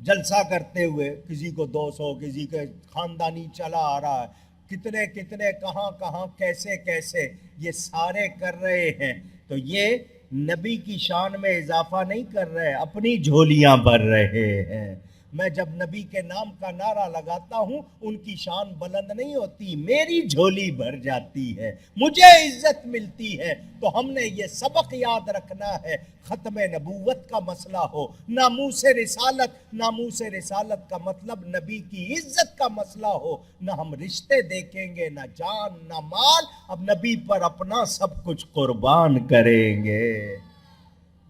جلسہ کرتے ہوئے، کسی کو 200، کسی کے خاندانی چلا آ رہا ہے، کتنے کہاں کیسے یہ سارے کر رہے ہیں، تو یہ نبی کی شان میں اضافہ نہیں کر رہے، اپنی جھولیاں بھر رہے ہیں۔ میں جب نبی کے نام کا نعرہ لگاتا ہوں ان کی شان بلند نہیں ہوتی، میری جھولی بھر جاتی ہے، مجھے عزت ملتی ہے۔ تو ہم نے یہ سبق یاد رکھنا ہے، ختم نبوت کا مسئلہ ہو، ناموس رسالت کا مطلب نبی کی عزت کا مسئلہ ہو، نہ ہم رشتے دیکھیں گے، نہ جان نہ مال، اب نبی پر اپنا سب کچھ قربان کریں گے۔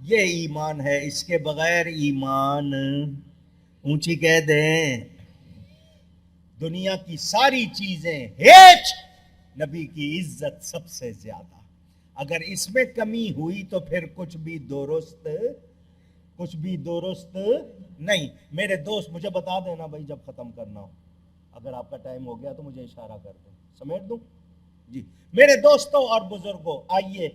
یہ ایمان ہے، اس کے بغیر ایمان اونچی کہہ دیں دنیا کی ساری چیزیں ہیچ، نبی کی عزت سب سے زیادہ۔ اگر اس میں کمی ہوئی تو پھر کچھ بھی درست نہیں۔ میرے دوست مجھے بتا دینا بھائی جب ختم کرنا ہو، اگر آپ کا ٹائم ہو گیا تو مجھے اشارہ کر دیں، سمیٹ دوں جی۔ میرے دوستوں اور بزرگوں، آئیے،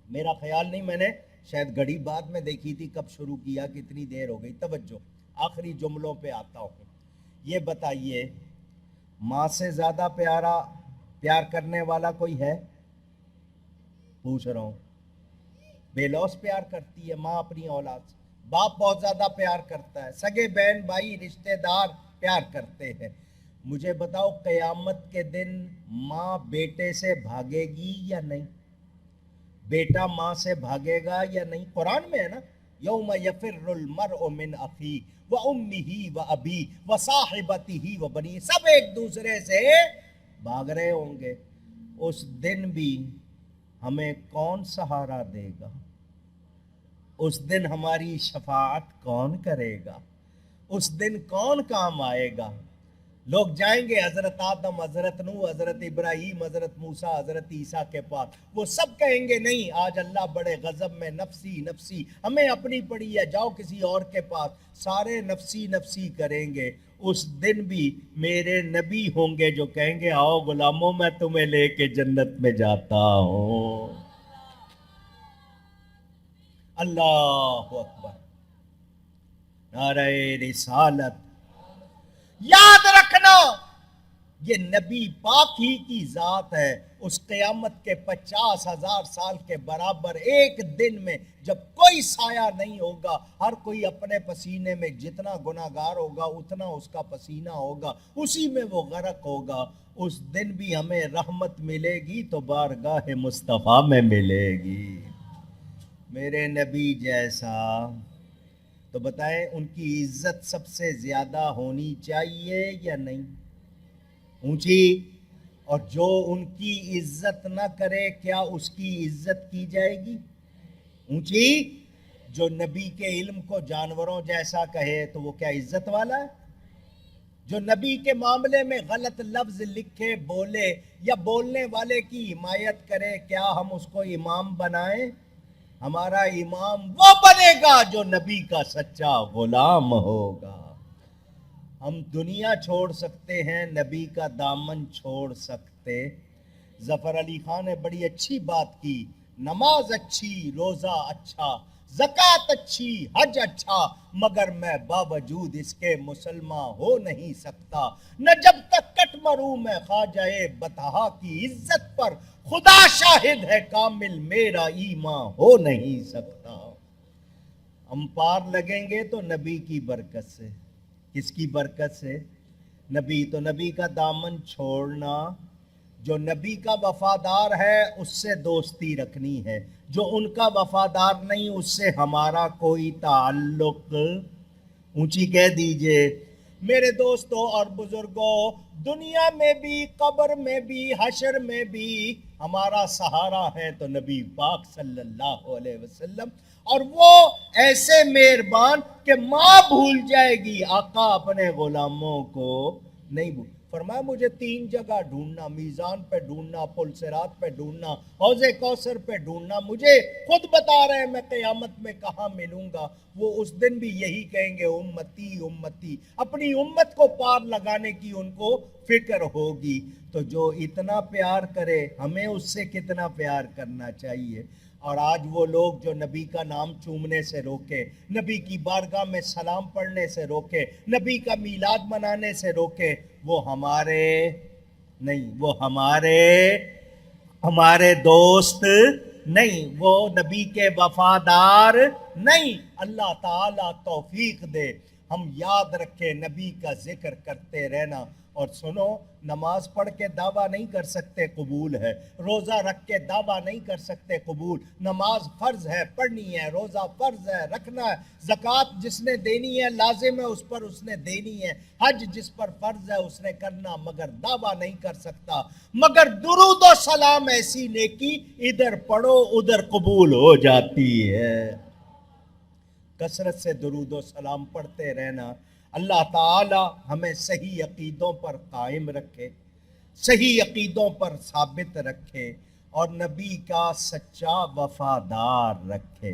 میرا خیال نہیں، میں نے شاید گھڑی بعد میں دیکھی تھی کب شروع کیا، کتنی دیر ہو گئی، توجہ، آخری جملوں پہ آتا ہوں۔ یہ بتائیے ماں سے زیادہ پیار کرنے والا کوئی ہے؟ پوچھ رہا ہوں۔ بے لوث پیار کرتی ہے ماں اپنی اولاد سے، باپ بہت زیادہ پیار کرتا ہے، سگے بہن بھائی رشتہ دار پیار کرتے ہیں۔ مجھے بتاؤ قیامت کے دن ماں بیٹے سے بھاگے گی یا نہیں؟ بیٹا ماں سے بھاگے گا یا نہیں؟ قرآن میں ہے نا، یوم یفر المرء من اخیہ وامہ وابیہ وصاحبتہ وبنیہ، سب ایک دوسرے سے بھاگ رہے ہوں گے۔ اس دن بھی ہمیں کون سہارا دے گا؟ اس دن ہماری شفاعت کون کرے گا؟ اس دن کون کام آئے گا؟ لوگ جائیں گے حضرت آدم، حضرت نوح، حضرت ابراہیم، حضرت موسیٰ، حضرت عیسیٰ کے پاس، وہ سب کہیں گے نہیں، آج اللہ بڑے غضب میں، نفسی ہمیں اپنی پڑی ہے، جاؤ کسی اور کے پاس، سارے نفسی کریں گے۔ اس دن بھی میرے نبی ہوں گے جو کہیں گے آؤ غلاموں میں تمہیں لے کے جنت میں جاتا ہوں۔ اللہ اکبر، نعرہ رسالت۔ یاد رکھنا یہ نبی پاک ہی کی ذات ہے، اس قیامت کے 50,000 سال کے برابر ایک دن میں جب کوئی سایہ نہیں ہوگا، ہر کوئی اپنے پسینے میں جتنا گناہگار ہوگا اتنا اس کا پسینہ ہوگا، اسی میں وہ غرق ہوگا۔ اس دن بھی ہمیں رحمت ملے گی تو بارگاہ مصطفیٰ میں ملے گی۔ میرے نبی جیسا، تو بتائیں ان کی عزت سب سے زیادہ ہونی چاہیے یا نہیں؟ اونچی۔ اور جو ان کی عزت نہ کرے کیا اس کی عزت کی جائے گی؟ اونچی۔ جو نبی کے علم کو جانوروں جیسا کہے تو وہ کیا عزت والا ہے؟ جو نبی کے معاملے میں غلط لفظ لکھے، بولے یا بولنے والے کی حمایت کرے، کیا ہم اس کو امام بنائیں؟ ہمارا امام وہ بنے گا جو نبی کا سچا غلام ہوگا۔ ہم دنیا چھوڑ سکتے ہیں، نبی کا دامن چھوڑ سکتے؟ ظفر علی خان نے بڑی اچھی بات کی، نماز اچھی، روزہ اچھا، زکوٰۃ اچھی، حج اچھا، مگر میں باوجود اس کے مسلمان ہو نہیں سکتا، نہ جب تک کٹ مروں میں خواجہ بطحا کی عزت پر، خدا شاہد ہے کامل میرا ایمان ہو نہیں سکتا۔ ہم پار لگیں گے تو نبی کی برکت سے۔ کس کی برکت سے؟ نبی، تو نبی کا دامن چھوڑنا، جو نبی کا وفادار ہے اس سے دوستی رکھنی ہے، جو ان کا وفادار نہیں اس سے ہمارا کوئی تعلق۔ اونچی کہہ دیجئے میرے دوستوں اور بزرگوں، دنیا میں بھی، قبر میں بھی، حشر میں بھی ہمارا سہارا ہے تو نبی پاک صلی اللہ علیہ وسلم، اور وہ ایسے مہربان کہ ماں بھول جائے گی، آقا اپنے غلاموں کو نہیں بھول۔ فرمایا مجھے 3 جگہ ڈھونڈنا، میزان پہ ڈھونڈنا، پل صراط پہ ڈھونڈنا، حوض کوثر پہ ڈھونڈنا، مجھے خود بتا رہے ہیں میں قیامت میں کہاں ملوں گا۔ وہ اس دن بھی یہی کہیں گے امتی امتی، اپنی امت کو پار لگانے کی ان کو فکر ہوگی۔ تو جو اتنا پیار کرے ہمیں اس سے کتنا پیار کرنا چاہیے۔ اور آج وہ لوگ جو نبی کا نام چومنے سے روکے، نبی کی بارگاہ میں سلام پڑھنے سے روکے، نبی کا میلاد منانے سے روکے، وہ ہمارے نہیں، وہ ہمارے دوست نہیں، وہ نبی کے وفادار نہیں۔ اللہ تعالیٰ توفیق دے ہم یاد رکھیں نبی کا ذکر کرتے رہنا۔ اور سنو، نماز پڑھ کے دعویٰ نہیں کر سکتے قبول ہے، روزہ رکھ کے دعویٰ نہیں کر سکتے قبول۔ نماز فرض ہے، پڑھنی ہے، روزہ فرض ہے، رکھنا ہے، زکوٰۃ جس نے دینی ہے لازم ہے اس پر اس نے دینی ہے، حج جس پر فرض ہے اس نے کرنا، مگر دعویٰ نہیں کر سکتا۔ مگر درود و سلام ایسی نیکی ادھر پڑھو ادھر قبول ہو جاتی ہے۔ کثرت سے درود و سلام پڑھتے رہنا۔ اللہ تعالی ہمیں صحیح عقیدوں پر قائم رکھے، صحیح عقیدوں پر ثابت رکھے، اور نبی کا سچا وفادار رکھے۔